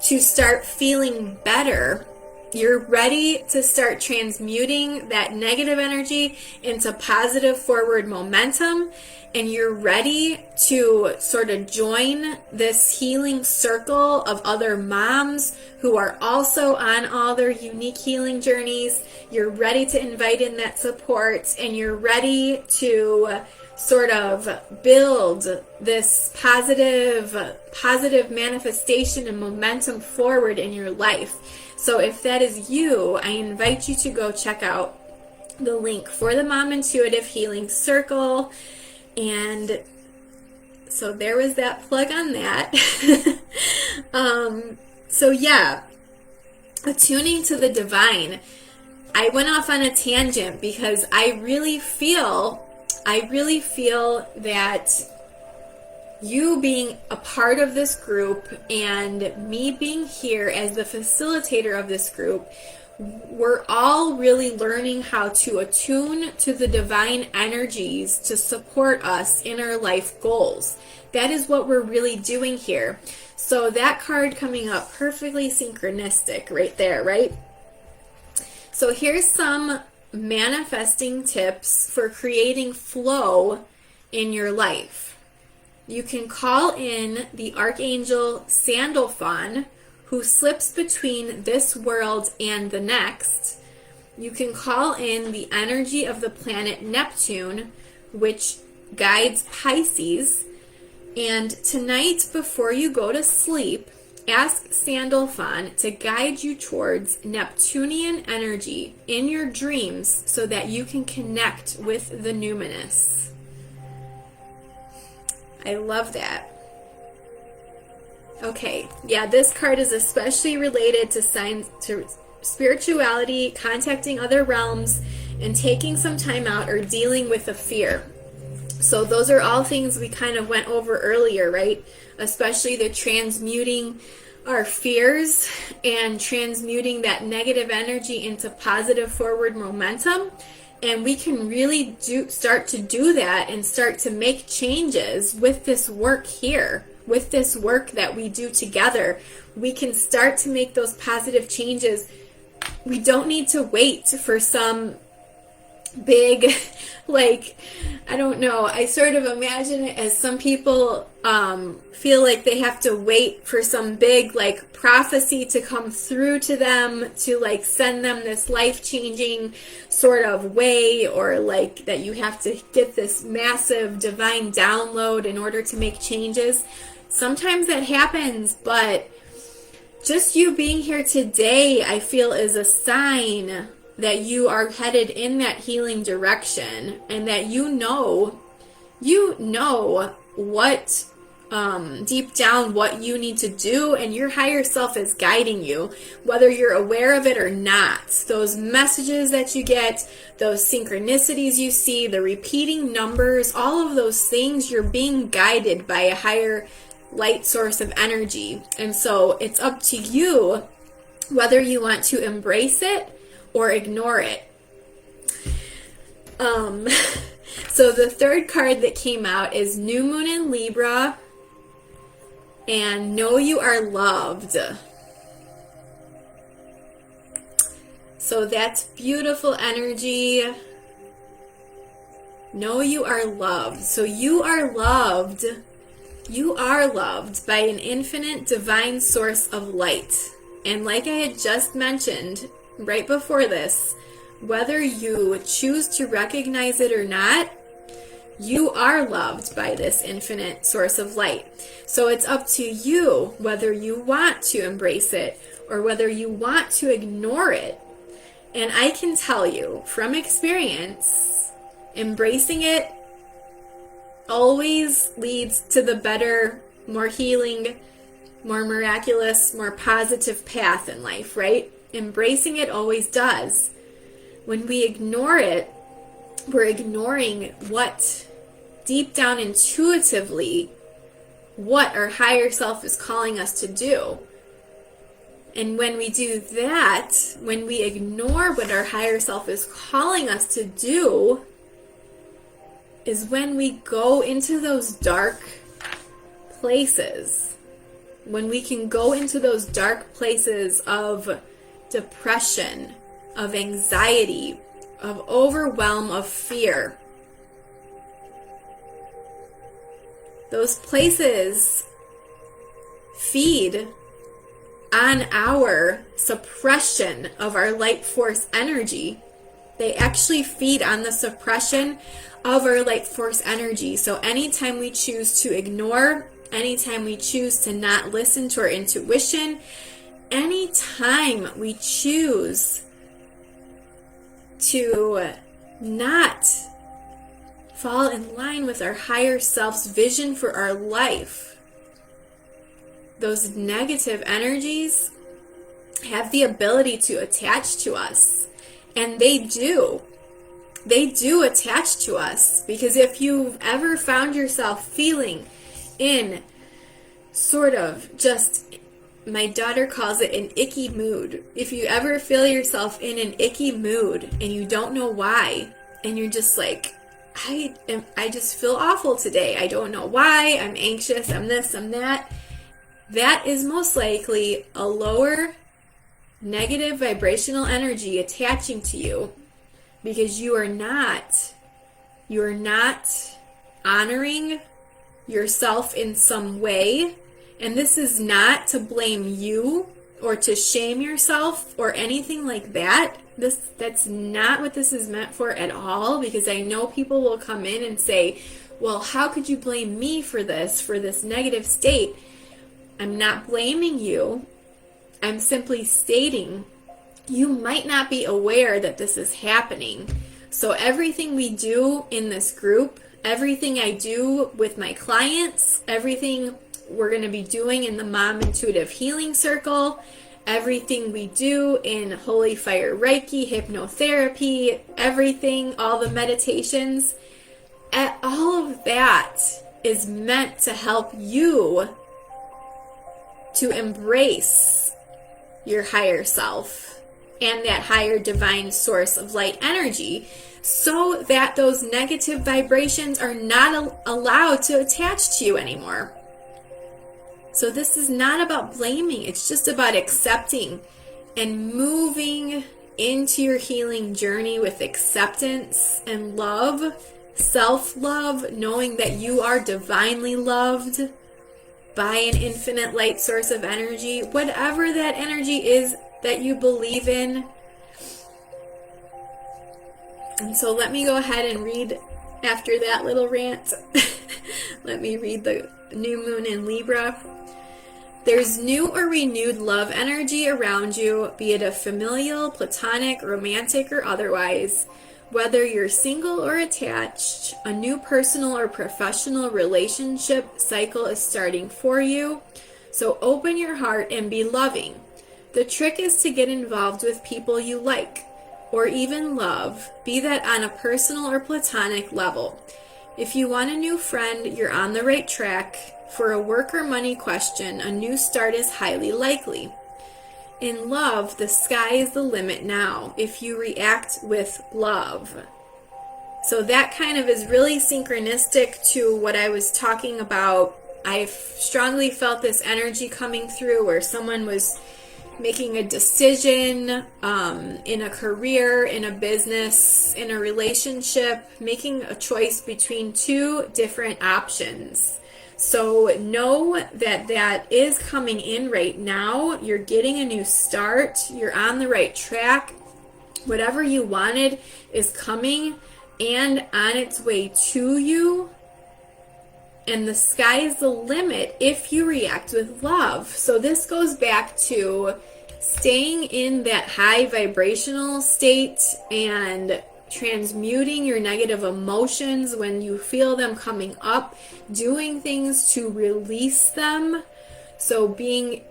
[SPEAKER 1] to start feeling better. You're ready to start transmuting that negative energy into positive forward momentum, and you're ready to sort of join this healing circle of other moms who are also on all their unique healing journeys. You're ready to invite in that support, and you're ready to sort of build this positive manifestation and momentum forward in your life. So if that is you, I invite you to go check out the link for the Mom Intuitive Healing Circle. And so there was that plug on that. So yeah, attuning to the divine. I went off on a tangent because I really feel that you being a part of this group and me being here as the facilitator of this group, we're all really learning how to attune to the divine energies to support us in our life goals. That is what we're really doing here. So that card coming up, perfectly synchronistic right there, right? So here's some manifesting tips for creating flow in your life. You can call in the Archangel Sandalphon, who slips between this world and the next. You can call in the energy of the planet Neptune, which guides Pisces. And tonight, before you go to sleep, ask Sandalphon to guide you towards Neptunian energy in your dreams so that you can connect with the numinous. I love that. Okay, yeah, this card is especially related to signs, to spirituality, contacting other realms, and taking some time out or dealing with a fear. So those are all things we kind of went over earlier, right? Especially the transmuting our fears and transmuting that negative energy into positive forward momentum. And we can really start to do that and start to make changes with this work here. With this work that we do together, we can start to make those positive changes. We don't need to wait for some big, like, I don't know, I sort of imagine it as some people feel like they have to wait for some big, like, prophecy to come through to them to, like, send them this life-changing sort of way, or, like, that you have to get this massive divine download in order to make changes. Sometimes that happens, but just you being here today, I feel, is a sign that you are headed in that healing direction, and that you know what, deep down, what you need to do, and your higher self is guiding you, whether you're aware of it or not. Those messages that you get, those synchronicities you see, the repeating numbers, all of those things, you're being guided by a higher light source of energy. And so it's up to you whether you want to embrace it or ignore it. So the third card that came out is New Moon in Libra and Know You Are Loved. So that's beautiful energy. Know you are loved. So you are loved You are loved by an infinite divine source of light. And like I had just mentioned right before this, whether you choose to recognize it or not, you are loved by this infinite source of light. So it's up to you whether you want to embrace it or whether you want to ignore it. And I can tell you from experience, embracing it always leads to the better, more healing, more miraculous, more positive path in life, right? Embracing it always does. When we ignore it, we're ignoring what deep down intuitively, what our higher self is calling us to do. And when we do that, when we ignore what our higher self is calling us to do, is when we go into those dark places. When we can go into those dark places of depression, of anxiety, of overwhelm, of fear. Those places feed on our suppression of our light force energy. They actually feed on the suppression of our light force energy. So anytime we choose to ignore, anytime we choose to not listen to our intuition, anytime we choose to not fall in line with our higher self's vision for our life, those negative energies have the ability to attach to us. And they do. They do attach to us. Because if you've ever found yourself feeling in sort of just, my daughter calls it an icky mood. If you ever feel yourself in an icky mood and you don't know why, and you're just like, I just feel awful today. I don't know why. I'm anxious. I'm this, I'm that. That is most likely a lower negative vibrational energy attaching to you, because you are not honoring yourself in some way. And this is not to blame you or to shame yourself or anything like that. That's not what this is meant for at all, because I know people will come in and say, well, how could you blame me for this negative state? I'm not blaming you. I'm simply stating you might not be aware that this is happening. So everything we do in this group, everything I do with my clients, everything we're going to be doing in the Mom Intuitive Healing Circle, everything we do in Holy Fire Reiki, hypnotherapy, everything, all the meditations, all of that is meant to help you to embrace your higher self and that higher divine source of light energy, so that those negative vibrations are not allowed to attach to you anymore. So this is not about blaming, it's just about accepting and moving into your healing journey with acceptance and love, self-love, knowing that you are divinely loved by an infinite light source of energy, whatever that energy is that you believe in. And so let me go ahead and read after that little rant. Let me read the new moon in Libra. There's new or renewed love energy around you, be it a familial, platonic, romantic, or otherwise. Whether you're single or attached, a new personal or professional relationship cycle is starting for you. So open your heart and be loving. The trick is to get involved with people you like, or even love, be that on a personal or platonic level. If you want a new friend, you're on the right track. For a work or money question, a new start is highly likely. In love, the sky is the limit now, if you react with love. So that kind of is really synchronistic to what I was talking about. I strongly felt this energy coming through where someone was making a decision in a career, in a business, in a relationship, making a choice between two different options. So know that that is coming in right now. You're getting a new start. You're on the right track. Whatever you wanted is coming and on its way to you. And the sky is the limit if you react with love. So this goes back to staying in that high vibrational state and transmuting your negative emotions when you feel them coming up, doing things to release them. So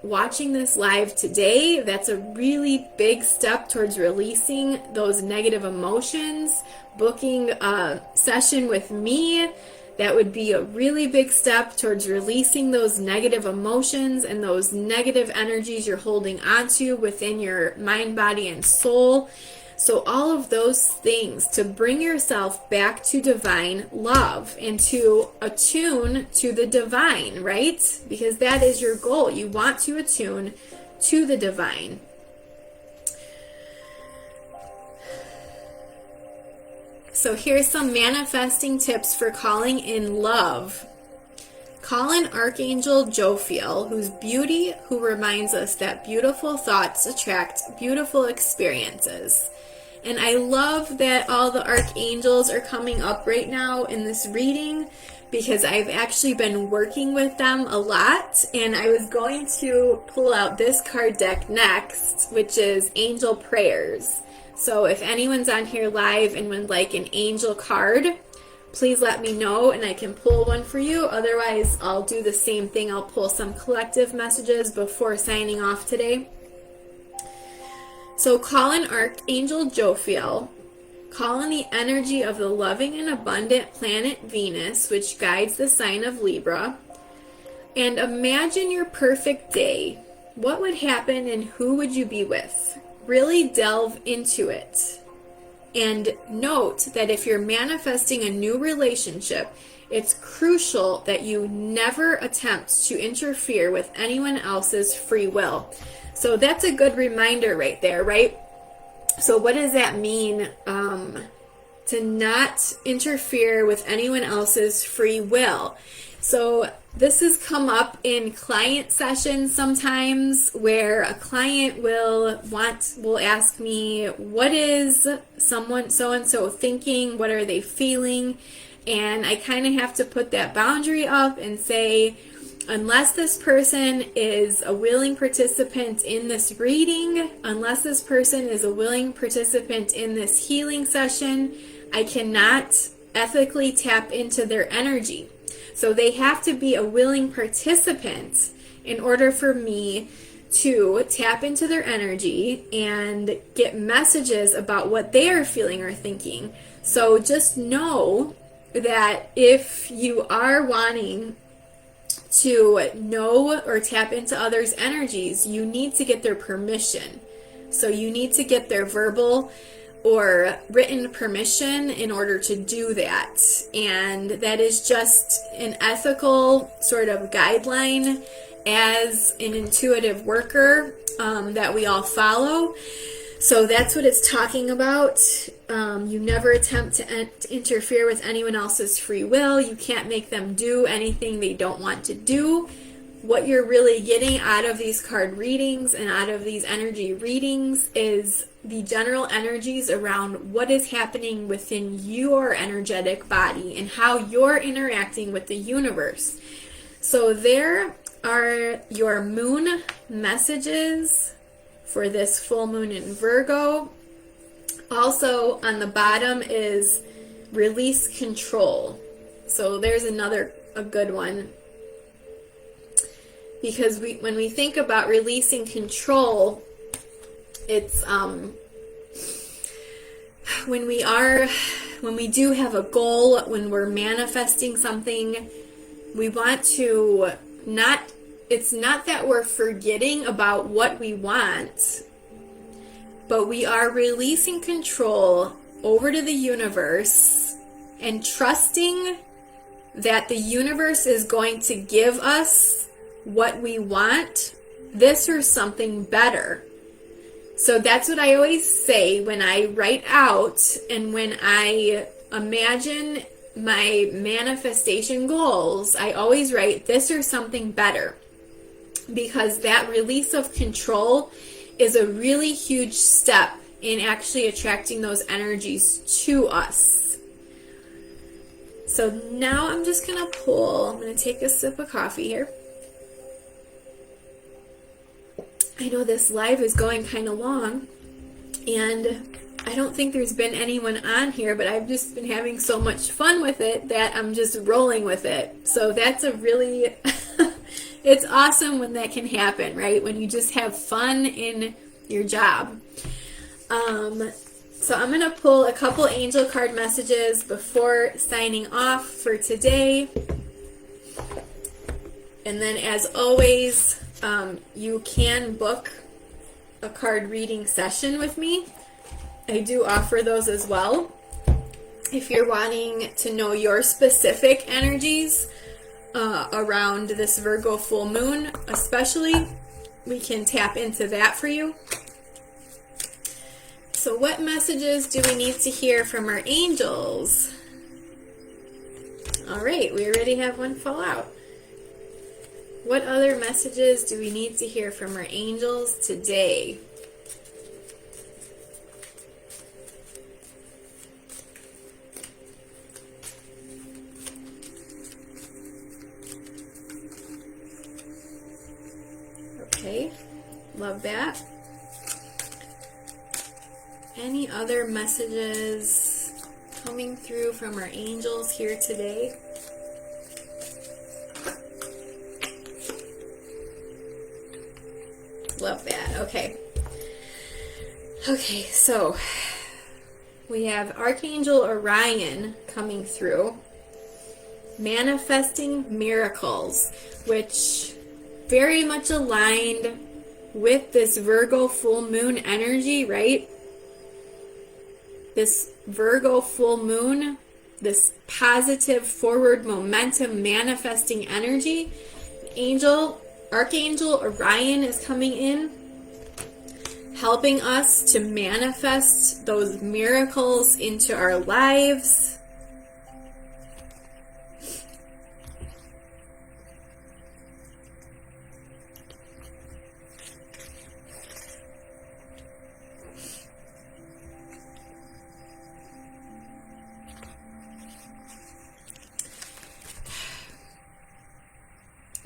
[SPEAKER 1] watching this live today, that's a really big step towards releasing those negative emotions. Booking a session with me, that would be a really big step towards releasing those negative emotions and those negative energies you're holding onto within your mind, body, and soul. So all of those things to bring yourself back to divine love and to attune to the divine, right? Because that is your goal. You want to attune to the divine. So here's some manifesting tips for calling in love. Call in Archangel Jophiel, who's beauty, who reminds us that beautiful thoughts attract beautiful experiences. And I love that all the archangels are coming up right now in this reading because I've actually been working with them a lot. And I was going to pull out this card deck next, which is Angel Prayers. So if anyone's on here live and would like an angel card, please let me know and I can pull one for you. Otherwise, I'll do the same thing. I'll pull some collective messages before signing off today. So call in Archangel Jophiel. Call in the energy of the loving and abundant planet Venus, which guides the sign of Libra. And imagine your perfect day. What would happen and who would you be with? Really delve into it. And note that if you're manifesting a new relationship, it's crucial that you never attempt to interfere with anyone else's free will. So that's a good reminder right there, right? So what does that mean? To not interfere with anyone else's free will. So this has come up in client sessions sometimes where a client will ask me, what is someone so-and-so thinking? What are they feeling? And I kind of have to put that boundary up and say, unless this person is a willing participant in this reading, unless this person is a willing participant in this healing session, I cannot ethically tap into their energy. So they have to be a willing participant in order for me to tap into their energy and get messages about what they are feeling or thinking. So just know that if you are wanting to know or tap into others' energies, you need to get their permission. So you need to get their verbal or written permission in order to do that. And that is just an ethical sort of guideline as an intuitive worker that we all follow. So that's what it's talking about. You never attempt to interfere with anyone else's free will. You can't make them do anything they don't want to do. What you're really getting out of these card readings and out of these energy readings is the general energies around what is happening within your energetic body and how you're interacting with the universe. So there are your moon messages for this full moon in Virgo. Also on the bottom is release control. So there's a good one. Because when we think about releasing control, it's when we do have a goal, when we're manifesting something, we want to it's not that we're forgetting about what we want, but we are releasing control over to the universe and trusting that the universe is going to give us what we want, this or something better. So that's what I always say when I write out and when I imagine my manifestation goals, I always write this or something better, because that release of control is a really huge step in actually attracting those energies to us. So now I'm just going to pull, I'm going to take a sip of coffee here. I know this live is going kind of long, and I don't think there's been anyone on here, but I've just been having so much fun with it that I'm just rolling with it. So that's a really, it's awesome when that can happen, right? When you just have fun in your job. So I'm going to pull a couple angel card messages before signing off for today. And then as always, you can book a card reading session with me. I do offer those as well. If you're wanting to know your specific energies around this Virgo full moon especially, we can tap into that for you. So what messages do we need to hear from our angels? All right, we already have one fall out. What other messages do we need to hear from our angels today? Okay, love that. Any other messages coming through from our angels here today? Love that. Okay. Okay, so we have Archangel Orion coming through, manifesting miracles, which very much aligned with this Virgo full moon energy, right? This Virgo full moon, this positive forward momentum manifesting energy. Archangel Orion is coming in, helping us to manifest those miracles into our lives.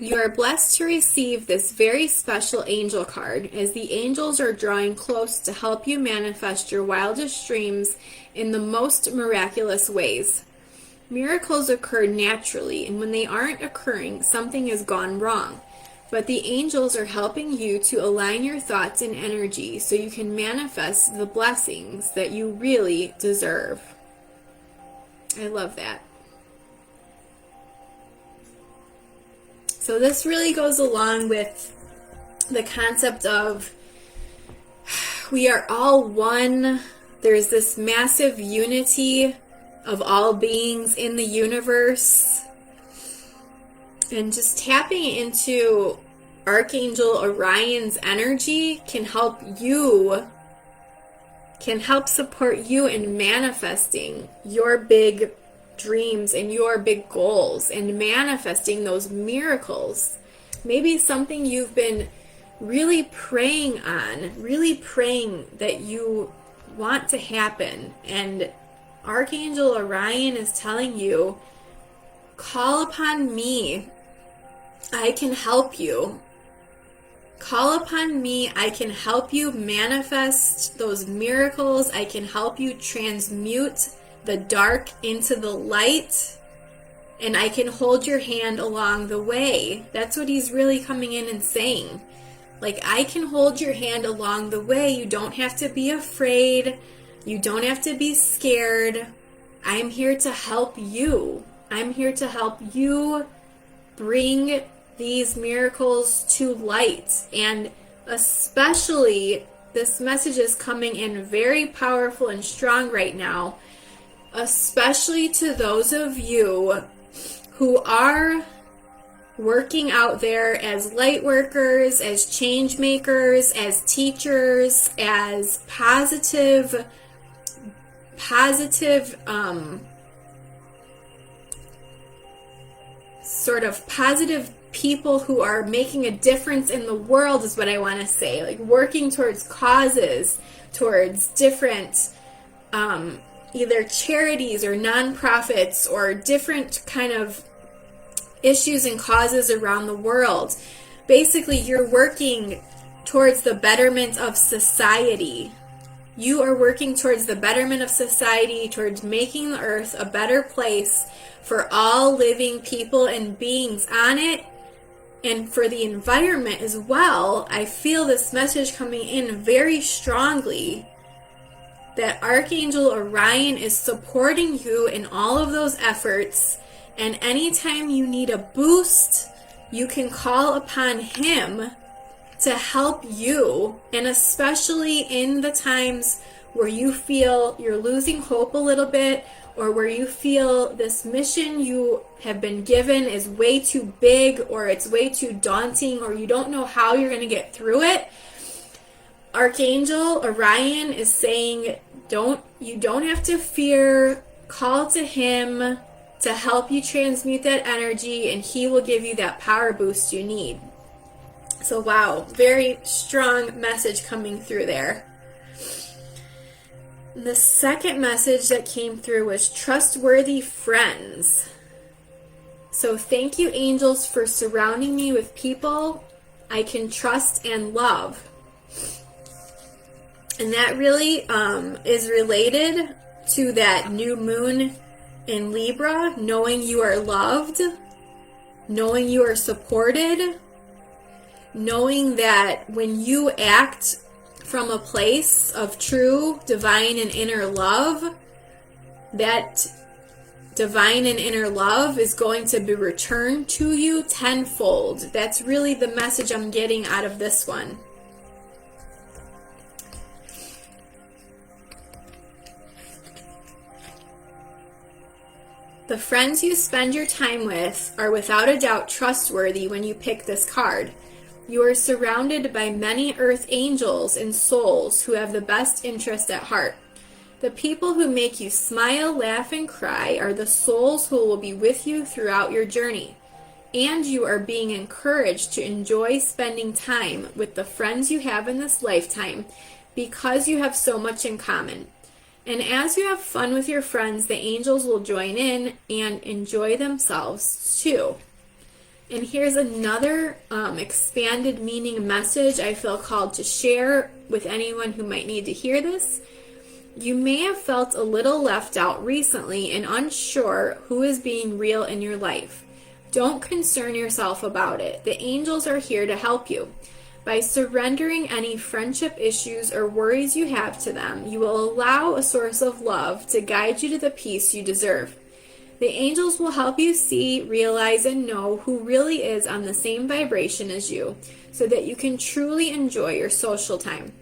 [SPEAKER 1] You are blessed to receive this very special angel card, as the angels are drawing close to help you manifest your wildest dreams in the most miraculous ways. Miracles occur naturally, and when they aren't occurring, something has gone wrong. But the angels are helping you to align your thoughts and energy so you can manifest the blessings that you really deserve. I love that. So this really goes along with the concept of we are all one. There's this massive unity of all beings in the universe. And just tapping into Archangel Orion's energy can help support you in manifesting your big dreams and your big goals and manifesting those miracles. Maybe something you've been really praying that you want to happen, and Archangel Orion is telling you, call upon me, I can help you. Call upon me, I can help you manifest those miracles. I can help you transmute the dark into the light, and I can hold your hand along the way. That's what he's really coming in and saying. Like, I can hold your hand along the way. You don't have to be afraid. You don't have to be scared. I'm here to help you. I'm here to help you bring these miracles to light. And especially, this message is coming in very powerful and strong right now, especially to those of you who are working out there as light workers, as change makers, as teachers, as positive sort of positive people who are making a difference in the world is what I want to say. Like working towards causes, towards different either charities or nonprofits or different kind of issues and causes around the world. Basically, you're working towards the betterment of society. You are working towards the betterment of society, towards making the earth a better place for all living people and beings on it, and for the environment as well. I feel this message coming in very strongly that Archangel Orion is supporting you in all of those efforts, and anytime you need a boost, you can call upon him to help you, and especially in the times where you feel you're losing hope a little bit, or where you feel this mission you have been given is way too big, or it's way too daunting, or you don't know how you're going to get through it. Archangel Orion is saying, you don't have to fear. Call to him to help you transmute that energy, and he will give you that power boost you need. So wow, very strong message coming through there. The second message that came through was trustworthy friends. So thank you, angels, for surrounding me with people I can trust and love. And that really is related to that new moon in Libra, knowing you are loved, knowing you are supported, knowing that when you act from a place of true divine and inner love, that divine and inner love is going to be returned to you tenfold. That's really the message I'm getting out of this one. The friends you spend your time with are without a doubt trustworthy when you pick this card. You are surrounded by many earth angels and souls who have the best interest at heart. The people who make you smile, laugh, and cry are the souls who will be with you throughout your journey. And you are being encouraged to enjoy spending time with the friends you have in this lifetime because you have so much in common. And as you have fun with your friends, the angels will join in and enjoy themselves too. And here's another expanded meaning message I feel called to share with anyone who might need to hear this. You may have felt a little left out recently and unsure who is being real in your life. Don't concern yourself about it. The angels are here to help you. By surrendering any friendship issues or worries you have to them, you will allow a source of love to guide you to the peace you deserve. The angels will help you see, realize, and know who really is on the same vibration as you, so that you can truly enjoy your social time.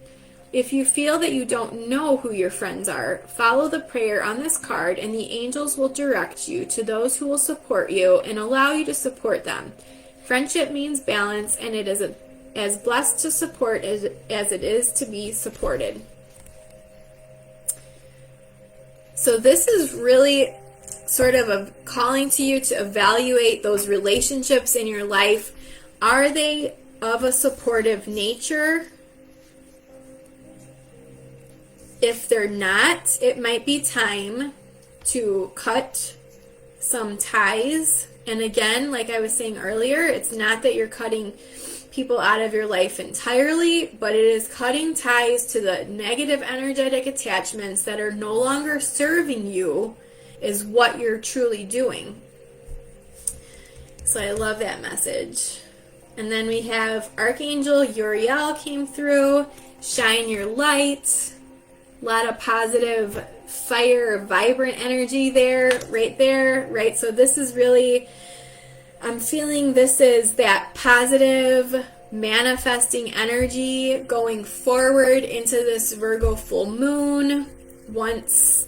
[SPEAKER 1] If you feel that you don't know who your friends are, follow the prayer on this card and the angels will direct you to those who will support you and allow you to support them. Friendship means balance, and it is as blessed to support as it is to be supported. So this is really sort of a calling to you to evaluate those relationships in your life. Are they of a supportive nature? If they're not, it might be time to cut some ties. And again, like I was saying earlier, it's not that you're cutting people out of your life entirely, but it is cutting ties to the negative energetic attachments that are no longer serving you is what you're truly doing. So I love that message. And then we have Archangel Uriel came through, shine your light. A lot of positive fire, vibrant energy there, right? So this is really, I'm feeling this is that positive manifesting energy going forward into this Virgo full moon. Once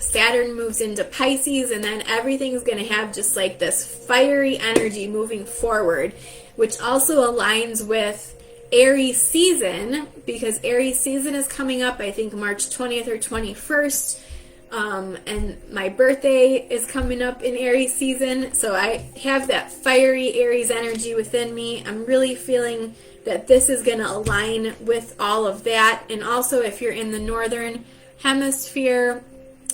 [SPEAKER 1] Saturn moves into Pisces, and then everything's going to have just like this fiery energy moving forward, which also aligns with Aries season, because Aries season is coming up, I think March 20th or 21st. And my birthday is coming up in Aries season, so I have that fiery Aries energy within me. I'm really feeling that this is going to align with all of that. And also, if you're in the northern hemisphere,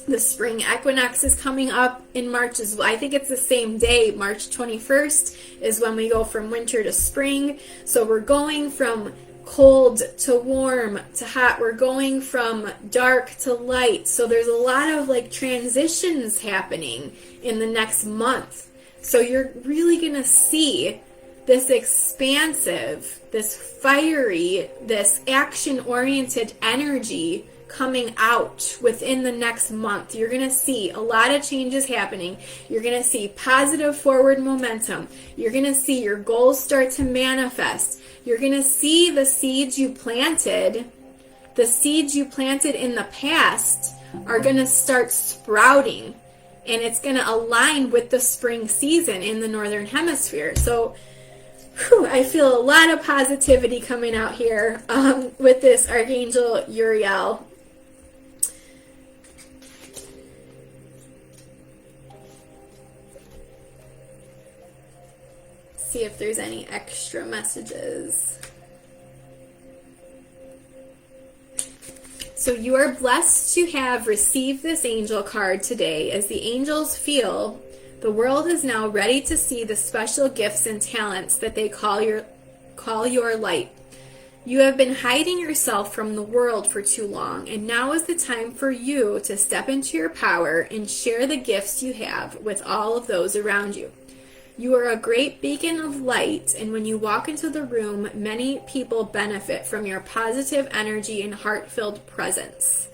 [SPEAKER 1] the spring equinox is coming up in March as well. I think it's the same day, March 21st is when we go from winter to spring. So we're going from cold to warm to hot. We're going from dark to light. So there's a lot of like transitions happening in the next month. So you're really going to see this expansive, this fiery, this action-oriented energy coming out within the next month. You're going to see a lot of changes happening. You're going to see positive forward momentum. You're going to see your goals start to manifest. You're going to see the seeds you planted in the past are going to start sprouting, and it's going to align with the spring season in the northern hemisphere. So I feel a lot of positivity coming out here with this Archangel Uriel. See if there's any extra messages. So you are blessed to have received this angel card today, as the angels feel the world is now ready to see the special gifts and talents that they call your light. You have been hiding yourself from the world for too long, and now is the time for you to step into your power and share the gifts you have with all of those around you. You are a great beacon of light, and when you walk into the room, many people benefit from your positive energy and heart-filled presence.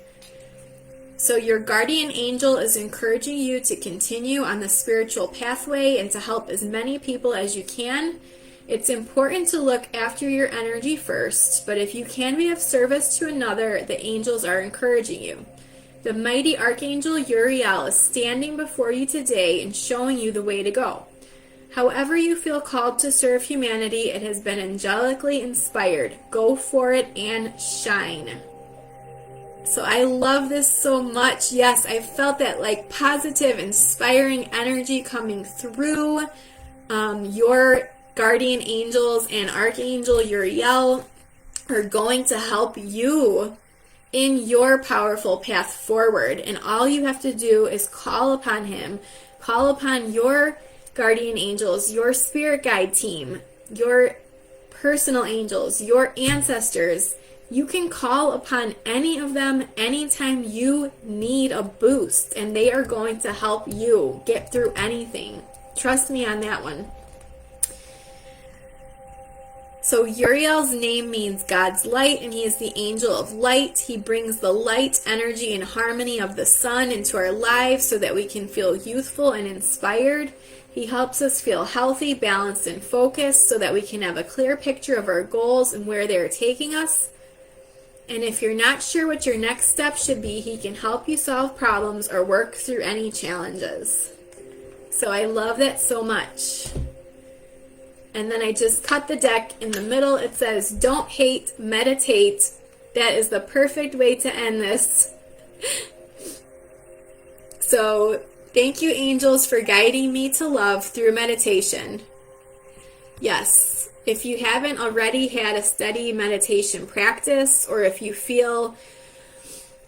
[SPEAKER 1] So your guardian angel is encouraging you to continue on the spiritual pathway and to help as many people as you can. It's important to look after your energy first, but if you can be of service to another, the angels are encouraging you. The mighty Archangel Uriel is standing before you today and showing you the way to go. However you feel called to serve humanity, it has been angelically inspired. Go for it and shine. So I love this so much. Yes, I felt that like positive, inspiring energy coming through. Your guardian angels and Archangel Uriel are going to help you in your powerful path forward. And all you have to do is call upon him, call upon your guardian angels, your spirit guide team, your personal angels, your ancestors. You can call upon any of them anytime you need a boost, and they are going to help you get through anything. Trust me on that one. So Uriel's name means God's light, and he is the angel of light. He brings the light, energy, and harmony of the sun into our lives so that we can feel youthful and inspired. He helps us feel healthy, balanced, and focused so that we can have a clear picture of our goals and where they are taking us. And if you're not sure what your next step should be, he can help you solve problems or work through any challenges. So I love that so much. And then I just cut the deck in the middle. It says, don't hate, meditate. That is the perfect way to end this. So thank you, angels, for guiding me to love through meditation. Yes, if you haven't already had a steady meditation practice, or if you feel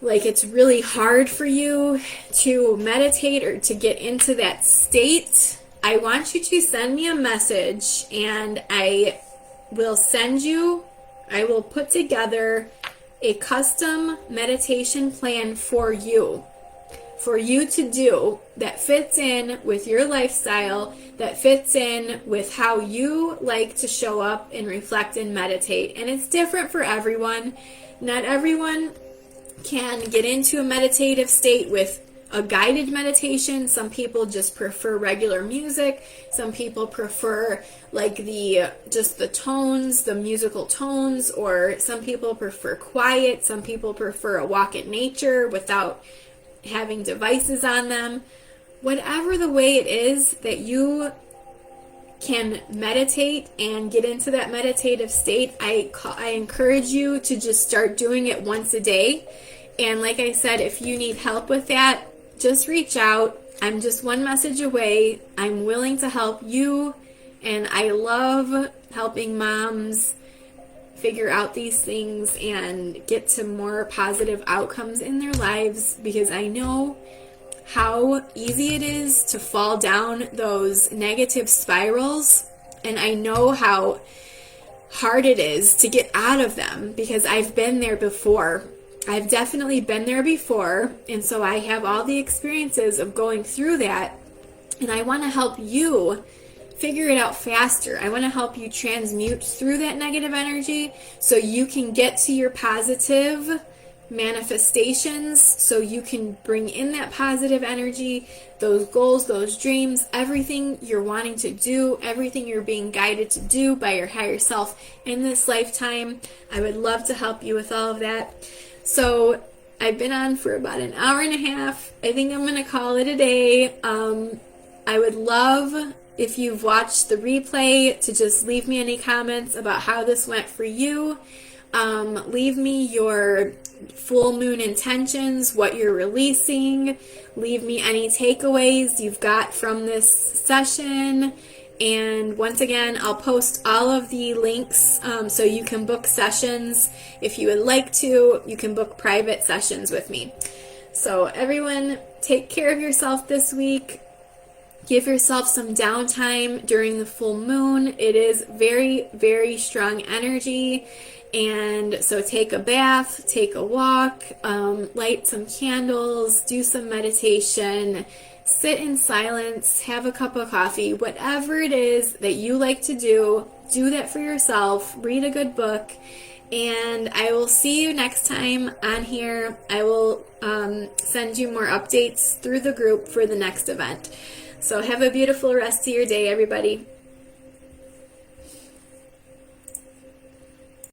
[SPEAKER 1] like it's really hard for you to meditate or to get into that state, I want you to send me a message, and I will put together a custom meditation plan for you to do that fits in with your lifestyle, that fits in with how you like to show up and reflect and meditate. And it's different for everyone. Not everyone can get into a meditative state with a guided meditation. Some people just prefer regular music. Some people prefer like the tones, the musical tones, or some people prefer quiet. Some people prefer a walk in nature without having devices on them. Whatever the way it is that you can meditate and get into that meditative state, I encourage you to just start doing it once a day. And like I said, if you need help with that, just reach out. I'm just one message away. I'm willing to help you, and I love helping moms figure out these things and get to more positive outcomes in their lives, because I know how easy it is to fall down those negative spirals, and I know how hard it is to get out of them, because I've been there before. I've definitely been there before, and so I have all the experiences of going through that, and I want to help you figure it out faster. I want to help you transmute through that negative energy so you can get to your positive manifestations, so you can bring in that positive energy, those goals, those dreams, everything you're wanting to do, everything you're being guided to do by your higher self in this lifetime. I would love to help you with all of that. So I've been on for about an hour and a half. I think I'm going to call it a day. I would love if you've watched the replay to just leave me any comments about how this went for you. Leave me your full moon intentions, what you're releasing. Leave me any takeaways you've got from this session. And once again, I'll post all of the links so you can book sessions. If you would like to, you can book private sessions with me. So everyone, take care of yourself this week. Give yourself some downtime during the full moon. It is very, very strong energy. And so take a bath, take a walk, light some candles, do some meditation, sit in silence, have a cup of coffee, whatever it is that you like to do that for yourself. Read a good book. And I will see you next time on here. I will send you more updates through the group for the next event. So have a beautiful rest of your day, everybody.